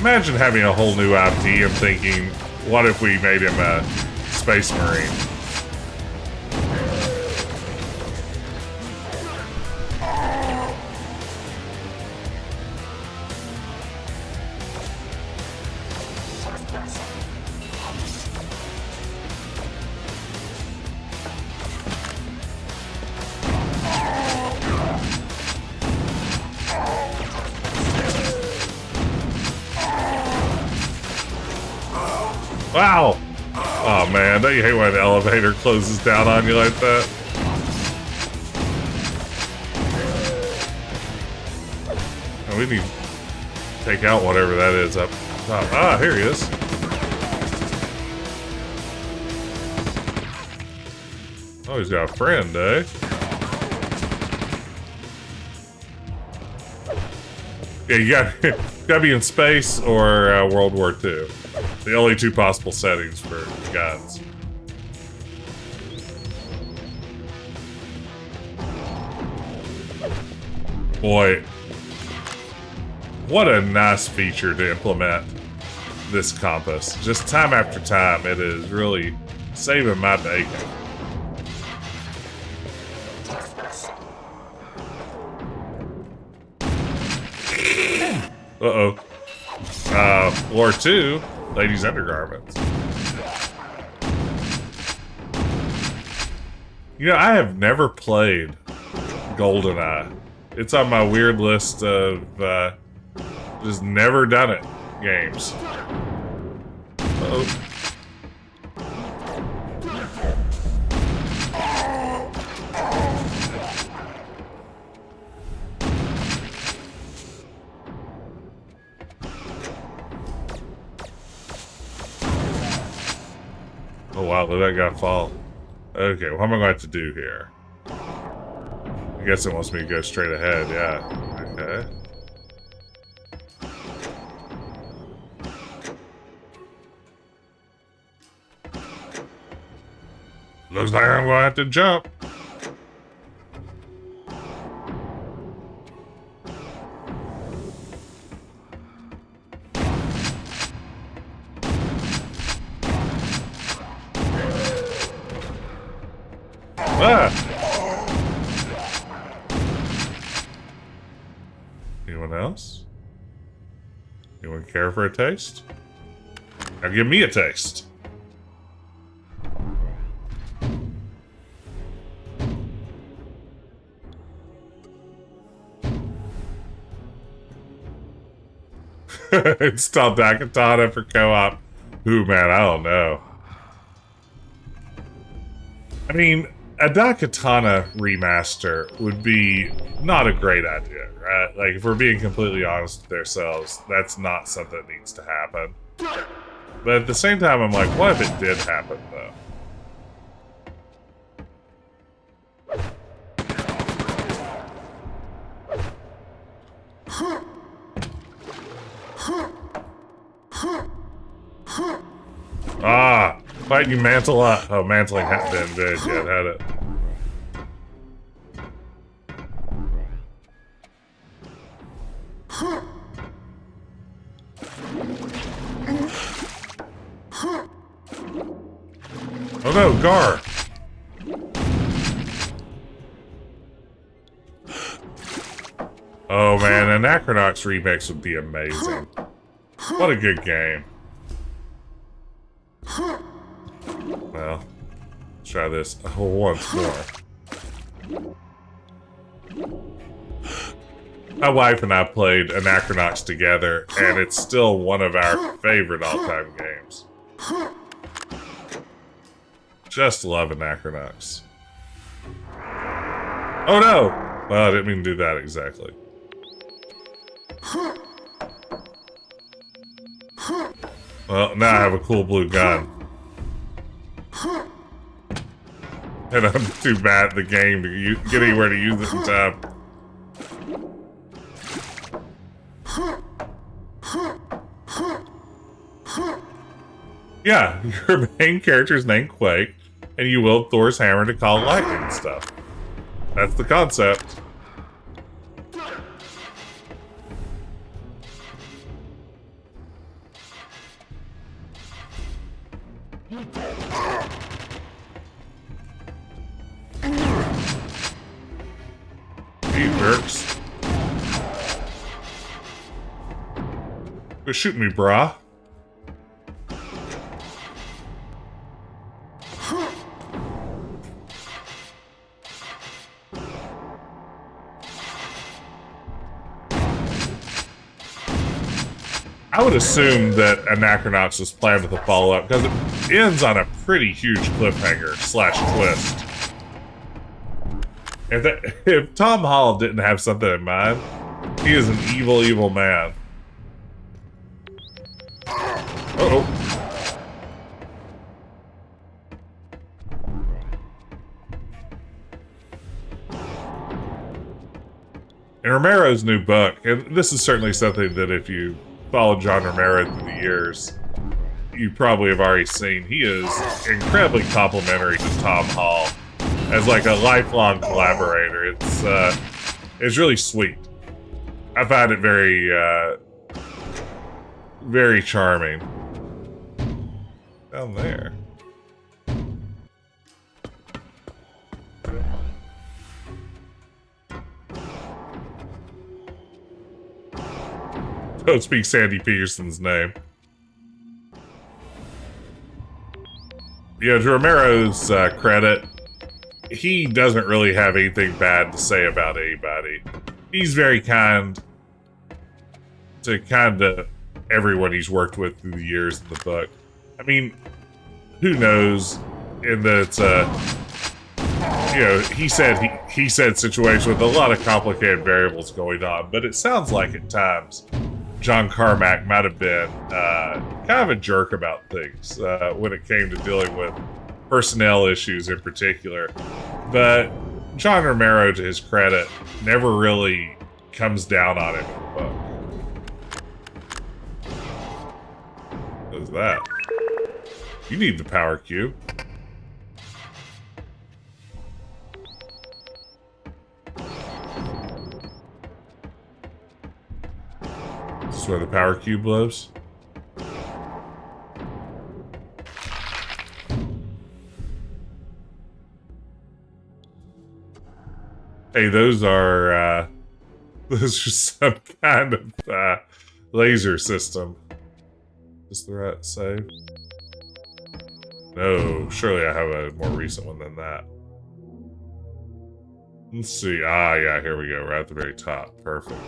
Imagine having a whole new IP and thinking, what if we made him a Space Marine? Wow! Oh man, don't you hate when an elevator closes down on you like that? Oh, we need to take out whatever that is up top. Ah, here he is. Oh, he's got a friend, eh? Yeah, you gotta be in space or World War II. The only two possible settings for guns. Boy, what a nice feature to implement this compass. Just time after time, it is really saving my bacon. Uh-oh. Floor 2, ladies' undergarments. You know, I have never played GoldenEye. It's on my weird list of just never done it games. Uh-oh. Oh wow, let that guy fall. Okay, what am I going to have to do here? I guess it wants me to go straight ahead, yeah. Okay. Looks like I'm going to have to jump. Ah! Anyone else? Anyone care for a taste? Now give me a taste. Install Daikatana for co-op. Ooh, man, I don't know. I mean, a Daikatana remaster would be not a great idea, right? Like, if we're being completely honest with ourselves, that's not something that needs to happen. But at the same time, I'm like, what if it did happen, though? Ah! Fight you mantle up. Oh, mantling hadn't been dead yet, had it? Oh no, Gar! Oh man, an Anachronox remix would be amazing. What a good game. Well, let's try this once more. My wife and I played Anachronox together, and it's still one of our favorite all-time games. Just love Anachronox. Oh no! Well, I didn't mean to do that exactly. Well, now I have a cool blue gun. And I'm too bad at the game to get anywhere to use it in time. Yeah, your main character is named Quake, and you wield Thor's hammer to call lightning and stuff. That's the concept. Hey, jerks. Quit shooting me, brah. I would assume that Anachronauts was planned with a follow-up, because it ends on a pretty huge cliffhanger / twist. If Tom Hall didn't have something in mind, he is an evil, evil man. Uh-oh. In Romero's new book, and this is certainly something that if you followed John Romero through the years, you probably have already seen, he is incredibly complimentary to Tom Hall as like a lifelong collaborator. It's really sweet. I find it very, very charming. Down there. Don't speak Sandy Peterson's name. Yeah, to Romero's credit, he doesn't really have anything bad to say about anybody. He's very kind to everyone he's worked with through the years in the book. I mean, who knows? In that it's he said situation with a lot of complicated variables going on, but it sounds like at times John Carmack might have been kind of a jerk about things when it came to dealing with personnel issues in particular. But John Romero, to his credit, never really comes down on it in the book. What is that? You need the power cube. This is where the power cube blows. Hey, those are some kind of laser system. Is the right save? No, surely I have a more recent one than that. Let's see. Ah, yeah, here we go. Right at the very top. Perfect.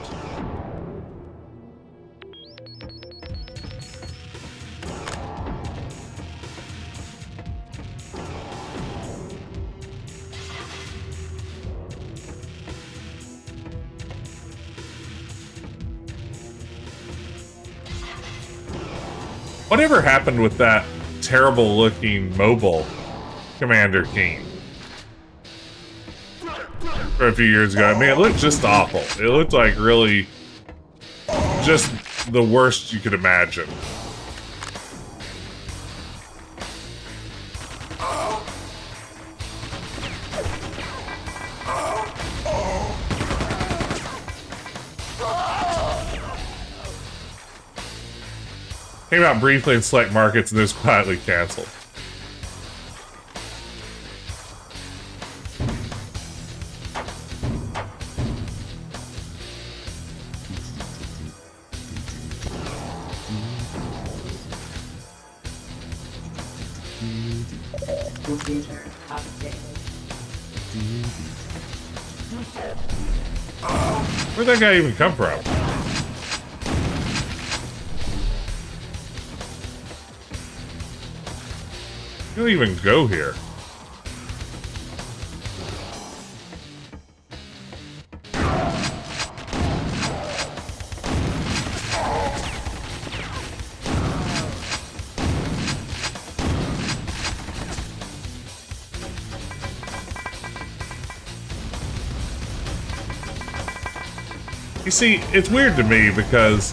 Whatever happened with that terrible looking mobile Commander Keen for a few years ago? I mean, it looked just awful. It looked like really just the worst you could imagine. Came out briefly in select markets and then was quietly canceled. Computer updated. Where'd that guy even come from? You don't even go here. You see, it's weird to me because,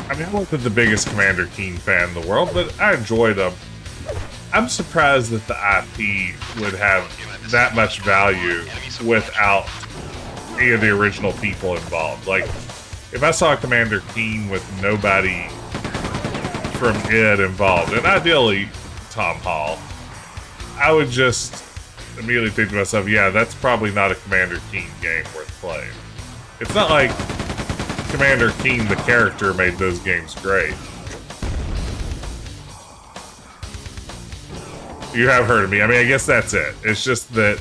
I mean, I wasn't the biggest Commander Keen fan in the world, but I enjoyed them. I'm surprised that the IP would have that much value without any of the original people involved. Like, if I saw Commander Keen with nobody from id involved, and ideally Tom Hall, I would just immediately think to myself, yeah, that's probably not a Commander Keen game worth playing. It's not like Commander Keen, the character, made those games great. You have heard of me. I mean, I guess that's it. It's just that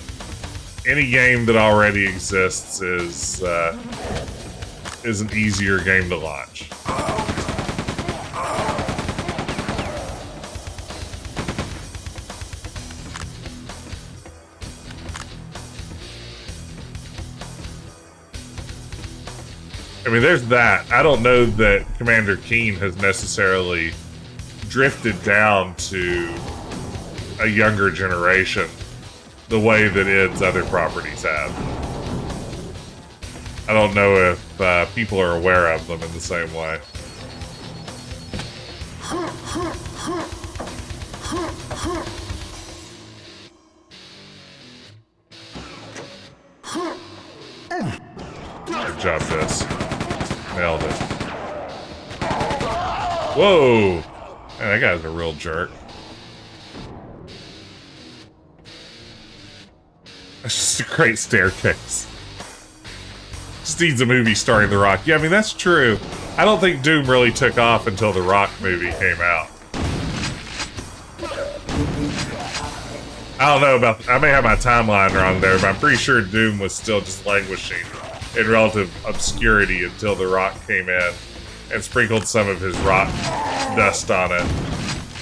any game that already exists is an easier game to launch. I mean, there's that. I don't know that Commander Keen has necessarily drifted down to a younger generation the way that id's other properties have. I don't know if people are aware of them in the same way. Good job, Fist. Nailed it. Whoa! Man, that guy's a real jerk. That's just a great staircase. Just needs a movie starring The Rock. Yeah, I mean, that's true. I don't think Doom really took off until The Rock movie came out. I don't know about... I may have my timeline wrong there, but I'm pretty sure Doom was still just languishing in relative obscurity until The Rock came in and sprinkled some of his rock dust on it.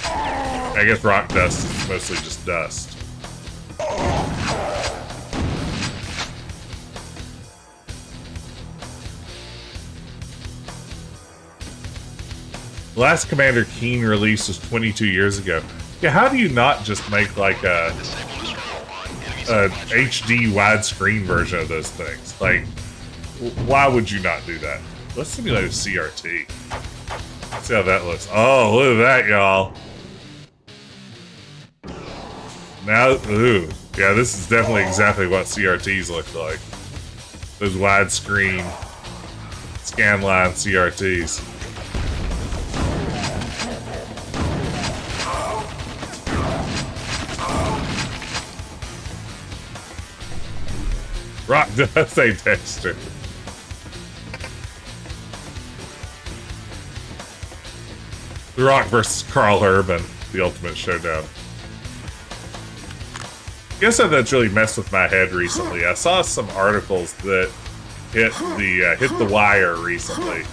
I guess rock dust is mostly just dust. The last Commander Keen release was 22 years ago. Yeah, how do you not just make like a HD widescreen version of those things? Like, why would you not do that? Let's simulate a CRT. Let's see how that looks. Oh, look at that, y'all. Now, ooh. Yeah, this is definitely exactly what CRTs look like. Those widescreen scanline CRTs. Rock does say Dexter. The Rock versus Carl Urban, the ultimate showdown. I guess that's really messed with my head recently. I saw some articles that hit the wire recently,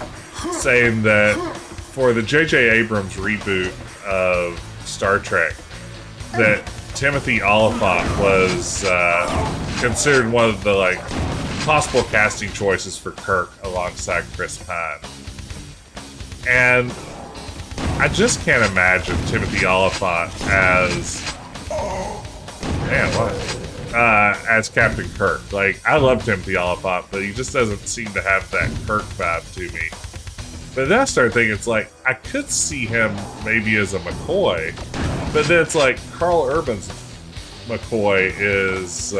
saying that for the J.J. Abrams reboot of Star Trek, that Timothy Oliphant was considered one of the possible casting choices for Kirk alongside Chris Pine. And I just can't imagine Timothy Oliphant as as Captain Kirk. Like, I love Timothy Oliphant, but he just doesn't seem to have that Kirk vibe to me. But then I started thinking, it's like, I could see him maybe as a McCoy, but then it's like, Carl Urban's McCoy is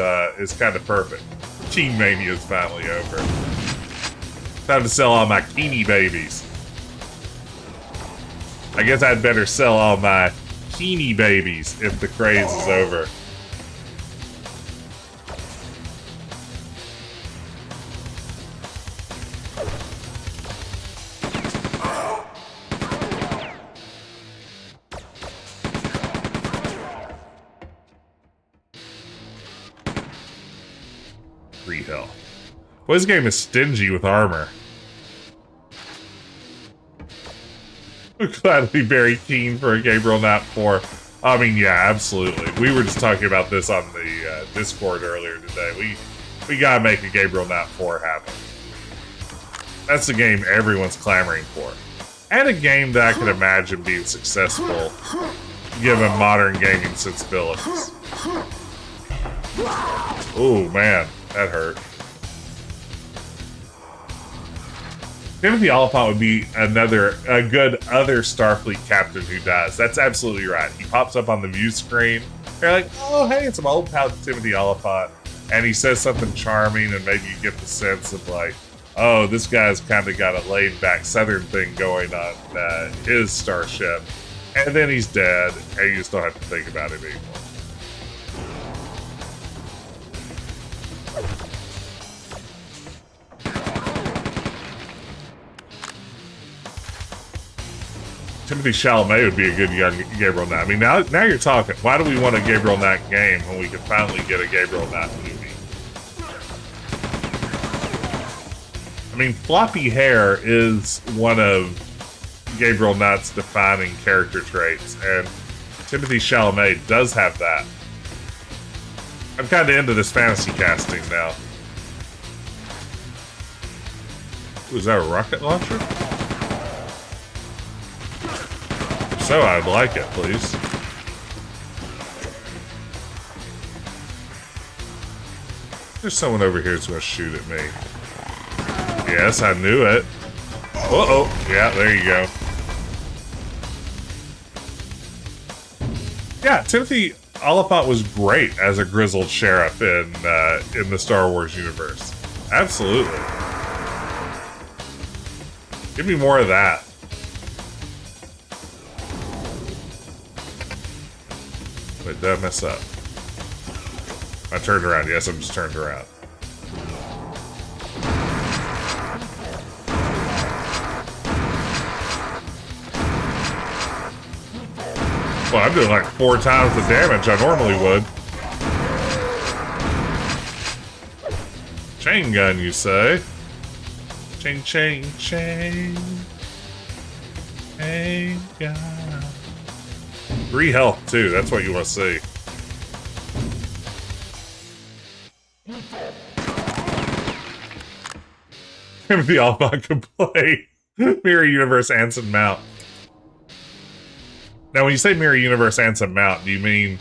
kind of perfect. Keen Mania is finally over. Time to sell all my Keeny babies. I guess I'd better sell all my Keeny babies if the craze is over. Hell. Well, this game is stingy with armor. I'm gladly very keen for a Gabriel Knight 4. I mean, yeah, absolutely. We were just talking about this on the Discord earlier today. We gotta make a Gabriel Knight 4 happen. That's the game everyone's clamoring for. And a game that I could imagine being successful given modern gaming sensibilities. Oh, man. That hurt. Timothy Oliphant would be a good other Starfleet captain who does. That's absolutely right. He pops up on the view screen. You're like, oh, hey, it's an old pal Timothy Oliphant. And he says something charming, and maybe you get the sense of like, oh, this guy's kind of got a laid-back Southern thing going on his starship. And then he's dead, and you just don't have to think about it anymore. Timothy Chalamet would be a good young Gabriel Knight. I mean, now you're talking. Why do we want a Gabriel Knight game when we can finally get a Gabriel Knight movie? I mean, floppy hair is one of Gabriel Knight's defining character traits, and Timothy Chalamet does have that. I'm kind of into this fantasy casting now. Ooh, is that a rocket launcher? So I'd like it, please. There's someone over here who's going to shoot at me. Yes, I knew it. Uh-oh. Yeah, there you go. Yeah, Timothy Oliphant was great as a grizzled sheriff in the Star Wars universe. Absolutely. Give me more of that. Wait, did I mess up? I turned around. Yes, I'm just turned around. Well, I'm doing like 4 times the damage I normally would. Chain gun, you say? Chain, chain, chain. Chain gun. 3 health, too. That's what you want to see. Timothy Oliphant can play Mirror Universe Anson Mount. Now, when you say Mirror Universe Anson Mount, do you mean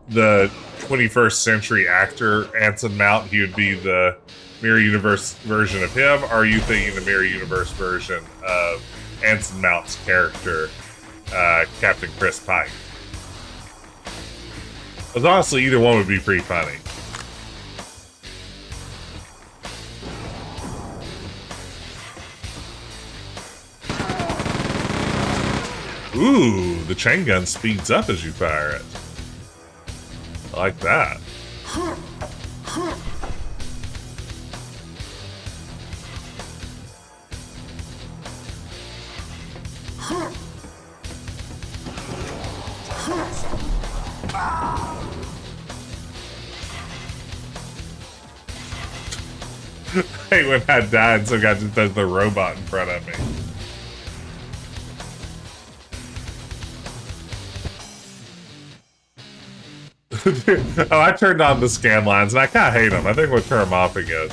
the 21st century actor Anson Mount? He would be the Mirror Universe version of him? Or are you thinking the Mirror Universe version of Anson Mount's character, Captain Chris Pike? Because honestly, either one would be pretty funny. Ooh, the chain gun speeds up as you fire it. I like that. I hate when I died and some guy just does the robot in front of me. Oh, I turned on the scan lines, and I kind of hate them. I think we'll turn them off again.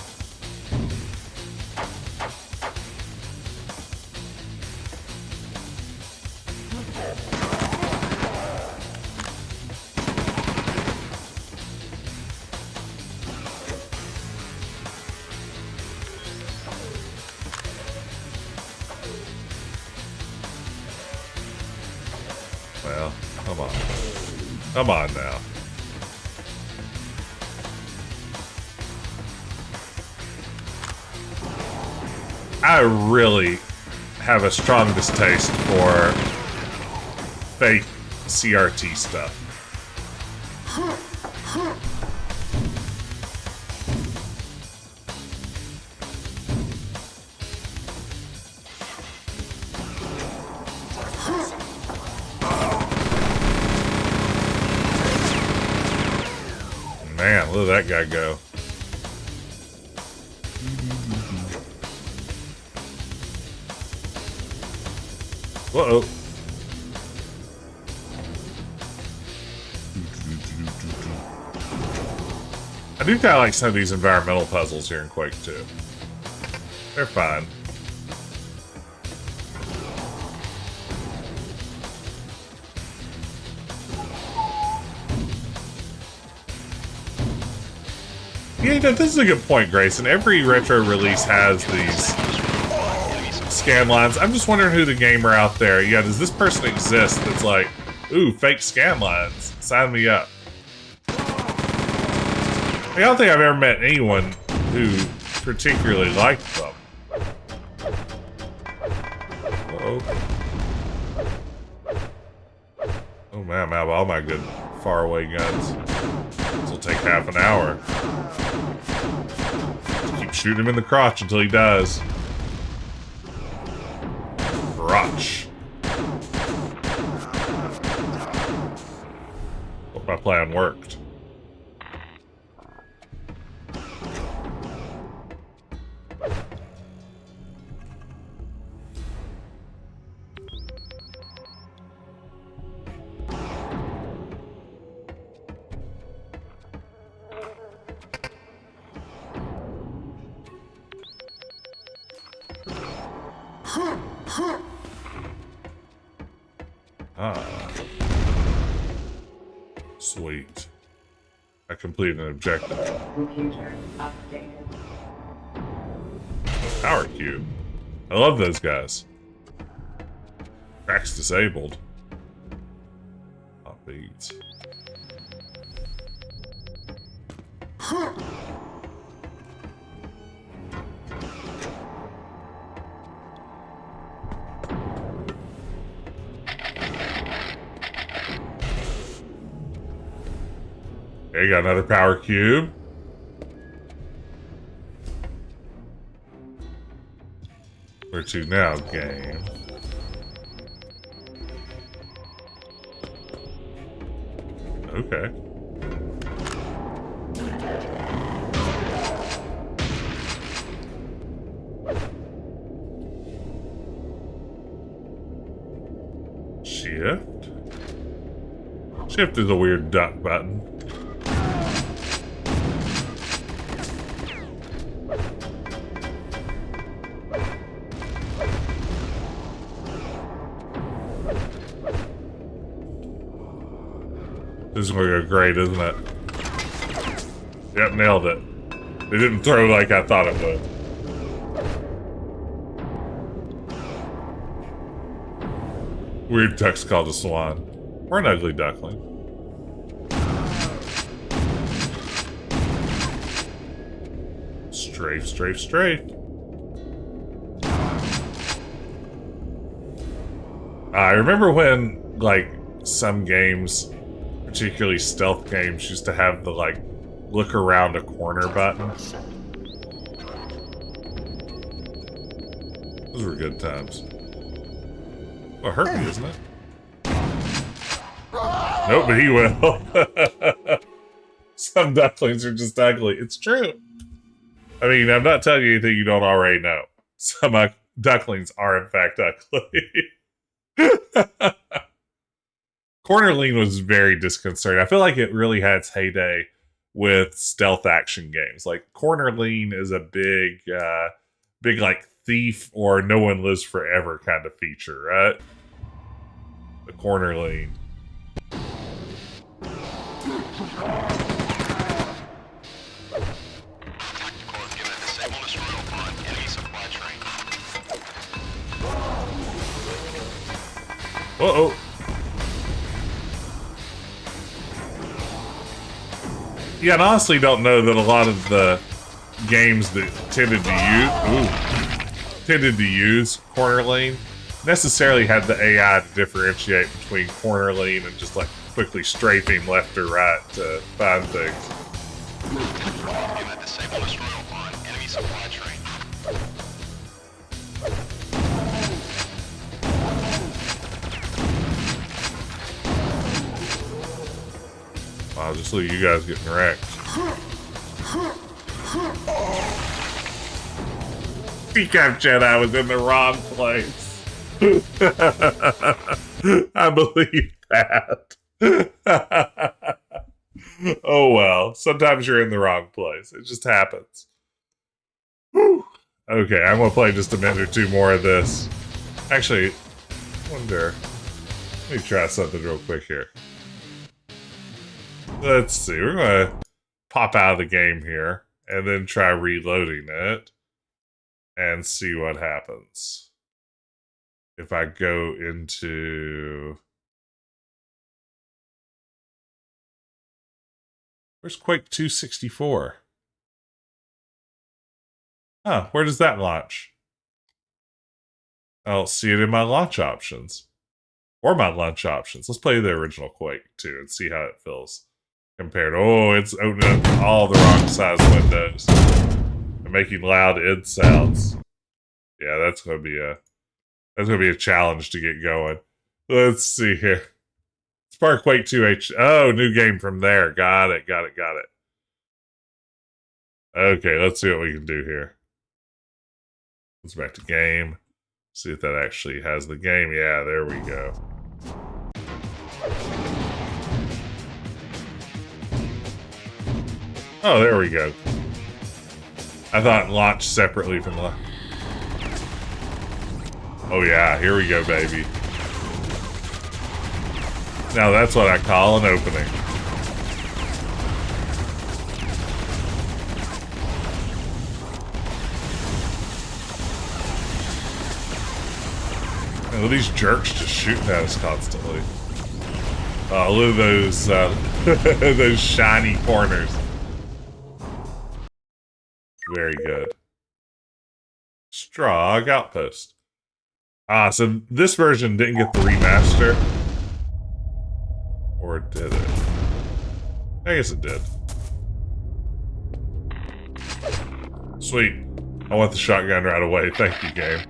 Well, come on. Come on now. I really have a strong distaste for fake CRT stuff. Man, look at that guy go. Uh-oh. I do kind of like some of these environmental puzzles here in Quake II. They're fine. Yeah, you know, this is a good point, Grayson. Every retro release has these scan lines. I'm just wondering who the gamer out there. Yeah, does this person exist that's like, ooh, fake scan lines? Sign me up. I don't think I've ever met anyone who particularly liked them. Uh-oh. Oh man, I'm out of all my good faraway guns. This will take half an hour. Keep shooting him in the crotch until he dies. Crotch. Hope my plan worked. Ah. Sweet. I completed an objective. Computer updated. Power cube. I love those guys. Tracks disabled. Hot beats. Okay, got another power cube. Where to now, game? Okay. Shift? Shift is a weird duck button. This is gonna go great, isn't it? Yep, nailed it. It didn't throw like I thought it would. Weird duck's called a swan. Or an ugly duckling. Strafe, strafe, strafe. I remember when, like, some games, particularly stealth games, used to have the, like, look around a corner button. Those were good times. Well, it hurt me, isn't it? Nope, but he will. Some ducklings are just ugly. It's true. I mean, I'm not telling you anything you don't already know. Some ducklings are, in fact, ugly. Corner lean was very disconcerting. I feel like it really had its heyday with stealth action games. Like, corner lean is a big, like, thief or no one lives forever kind of feature, right? The corner lean. Uh-oh. Yeah, and honestly don't know that a lot of the games that tended to use corner lane necessarily had the AI to differentiate between corner lane and just like quickly strafing left or right to find things. I'll just leave you guys getting wrecked. Decaf Jedi was in the wrong place. I believe that. Oh well, sometimes you're in the wrong place. It just happens. Whew. Okay, I'm gonna play just a minute or two more of this. Actually, I wonder. Let me try something real quick here. Let's see, we're gonna pop out of the game here and then try reloading it and see what happens. if I go into... Where's Quake II 64? Huh, where does that launch? I don't see it in my launch options. Or my launch options. Let's play the original Quake 2 and see how it feels. Compared. Oh, it's opening up all the wrong size windows. And making loud id sounds. Yeah, that's gonna be a challenge to get going. Let's see here. It's part of Quake 2 H. Oh, new game from there. Got it. Okay, let's see what we can do here. Let's back to game. See if that actually has the game. Yeah, there we go. Oh, there we go. I thought it launched separately from the... Oh yeah, here we go, baby. Now that's what I call an opening. Oh, these jerks just shooting at us constantly. Oh, look at those, those shiny corners. Very good. Strog Outpost. Ah, so this version didn't get the remaster. Or did it? I guess it did. Sweet. I want the shotgun right away. Thank you, game.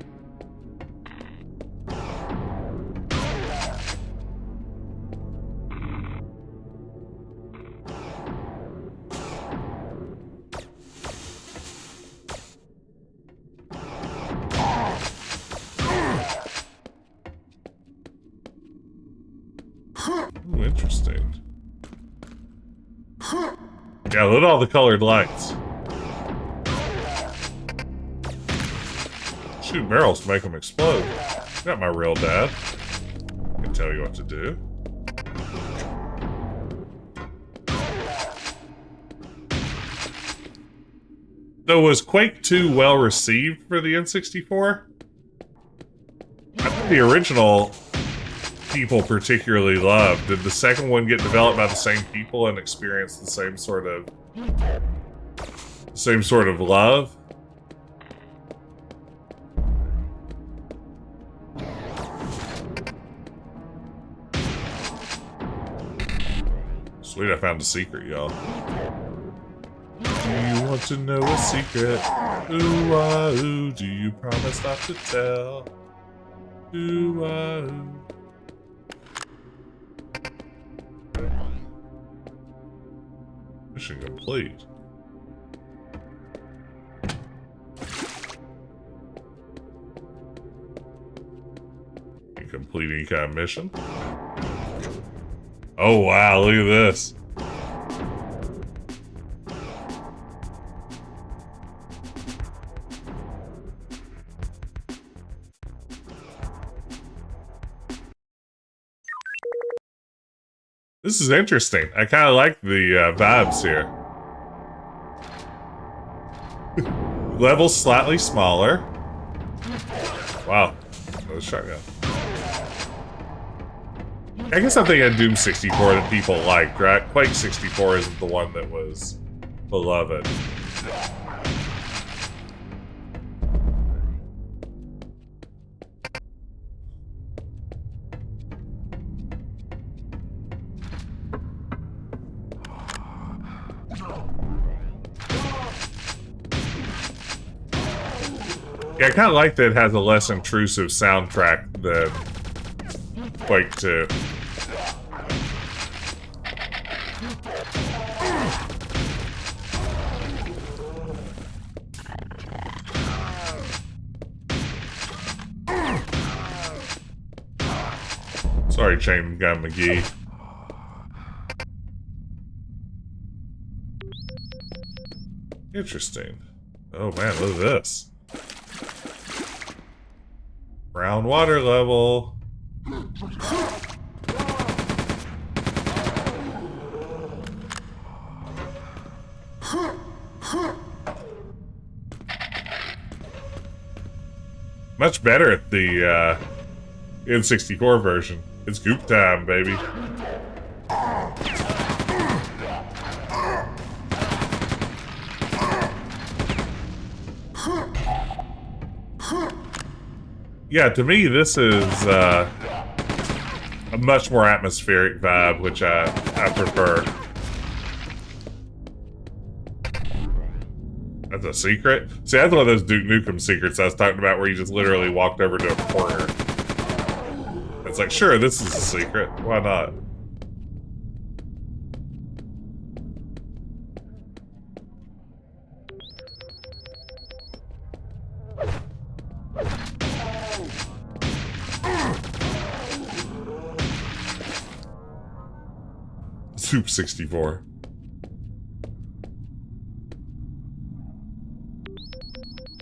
Ooh, interesting. Yeah, look at all the colored lights. Shoot barrels to make them explode. Not my real dad. I can tell you what to do. So was Quake 2 well received for the N64? I think the original people particularly loved. Did the second one get developed by the same people and experience the same sort of love? Sweet, I found a secret, y'all. Do you want to know a secret? Ooh, ah, ooh, do you promise not to tell? Ooh, ah, ooh. Mission complete. Complete any kind of mission. Oh wow, look at this. This is interesting. I kind of like the vibes here. Levels slightly smaller. Wow, another shotgun. I guess I'm thinking of Doom 64 that people liked, right? Quake 64 isn't the one that was beloved. Yeah, I kind of like that it has a less intrusive soundtrack than Quake 2. Sorry, Chain Gun McGee. Interesting. Oh man, look at this. Brown water level. Much better at the N64 version. It's goop time, baby. Yeah, to me, this is a much more atmospheric vibe, which I prefer. That's a secret? See, that's one of those Duke Nukem secrets I was talking about where you just literally walked over to a corner. It's like, sure, this is a secret. Why not? Soup 64.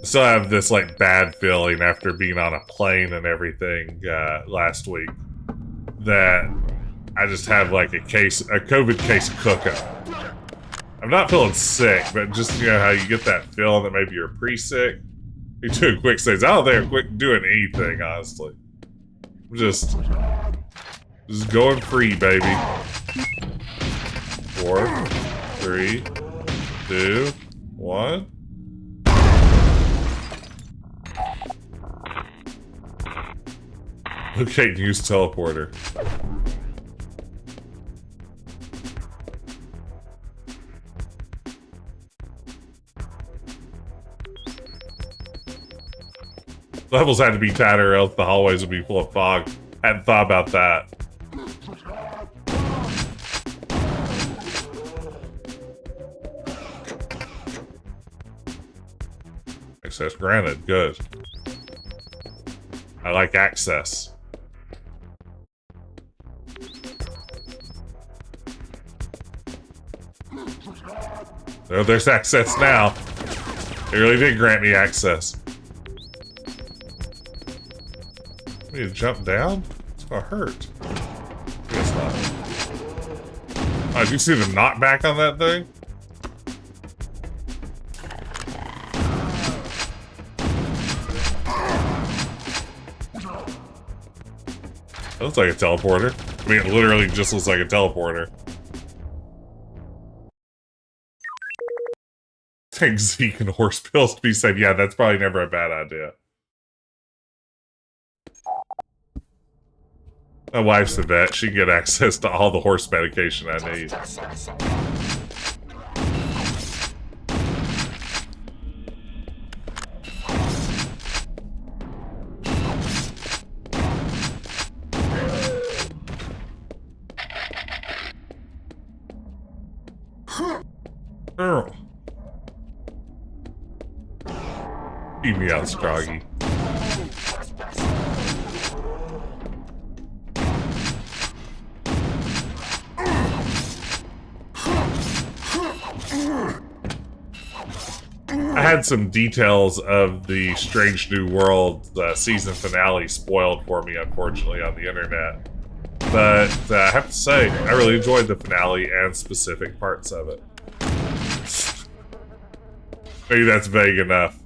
Still have this like bad feeling after being on a plane and everything last week that I just have like a COVID case cookup. I'm not feeling sick, but just, you know how you get that feeling that maybe you're pre-sick. You doing quick saves. I don't think I'm quick doing anything, honestly. I'm just going free, baby. 4, 3, 2, 1. Okay, use teleporter. Levels had to be tighter, or else the hallways would be full of fog. Hadn't thought about that. Access granted. Good. I like access. Oh, there's access now. They really did grant me access. I need to jump down? It's gonna hurt. I guess not. Oh, did you see the knockback on that thing? That looks like a teleporter. I mean, it literally just looks like a teleporter. Take Zeke and horse pills to be safe. Yeah, that's probably never a bad idea. My wife's a vet. She can get access to all the horse medication I need. Earl. Keep me out, Scroggy. I had some details of the Strange New World season finale spoiled for me, unfortunately, on the internet. But I have to say, I really enjoyed the finale and specific parts of it. Maybe that's vague enough.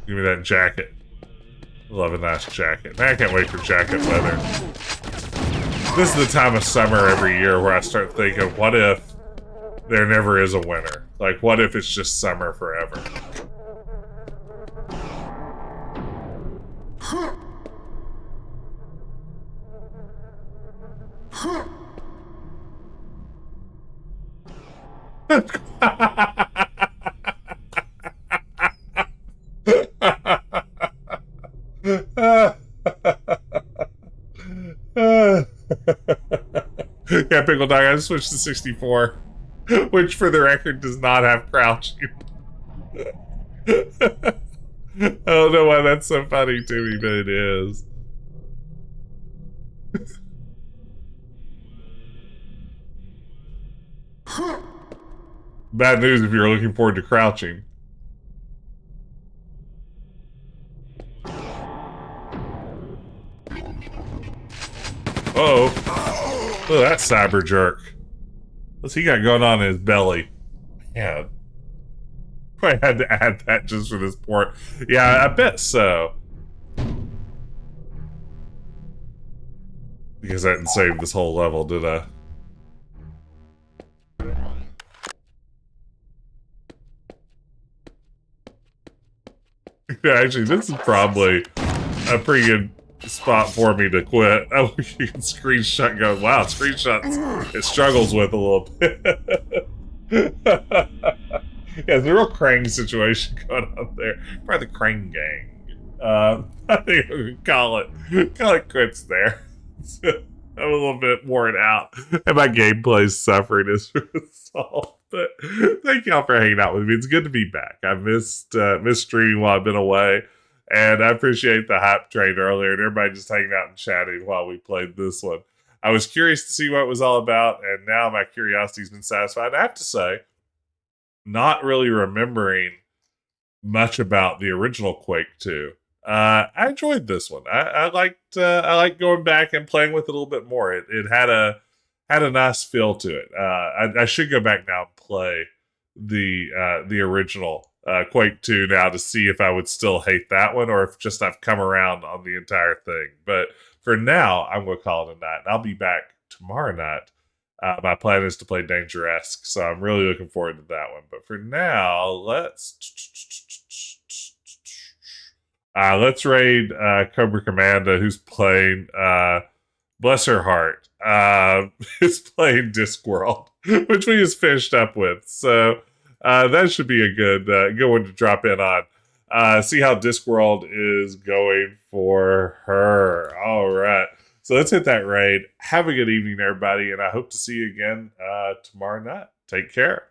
Give me that jacket. Love a nice jacket. Man, I can't wait for jacket weather. This is the time of summer every year where I start thinking, what if there never is a winter? Like, what if it's just summer forever? Yeah, Pickle Dog, I switched to 64, which for the record does not have crouching. I don't know why that's so funny to me, but it is. Bad news if you're looking forward to crouching. Uh-oh. Look at that cyber jerk. What's he got going on in his belly? Yeah. I had to add that just for this port. Yeah, I bet so. Because I didn't save this whole level, did I? Yeah, actually, this is probably a pretty good spot for me to quit. Oh, you can screenshot go, wow, screenshots it struggles with a little bit. Yeah, there's a real Krang situation going on there. Probably the Krang gang. I think we call it quits there. I'm a little bit worn out, and my gameplay's suffering as a result. But thank y'all for hanging out with me. It's good to be back. I missed streaming while I've been away, and I appreciate the hype train earlier and everybody just hanging out and chatting while we played this one. I was curious to see what it was all about, and now my curiosity's been satisfied. I have to say, not really remembering much about the original Quake II. I enjoyed this one. I liked going back and playing with it a little bit more. It had a nice feel to it. I should go back now and play the original Quake 2 now to see if I would still hate that one or if just I've come around on the entire thing. But for now, I'm going to call it a night. And I'll be back tomorrow night. My plan is to play Dangeresque, so I'm really looking forward to that one. But for now, let's raid Cobra Commanda, who's playing, bless her heart, is playing Discworld, which we just finished up with. So that should be a good one to drop in on. See how Discworld is going for her. All right. So let's hit that raid. Have a good evening, everybody, and I hope to see you again tomorrow night. Take care.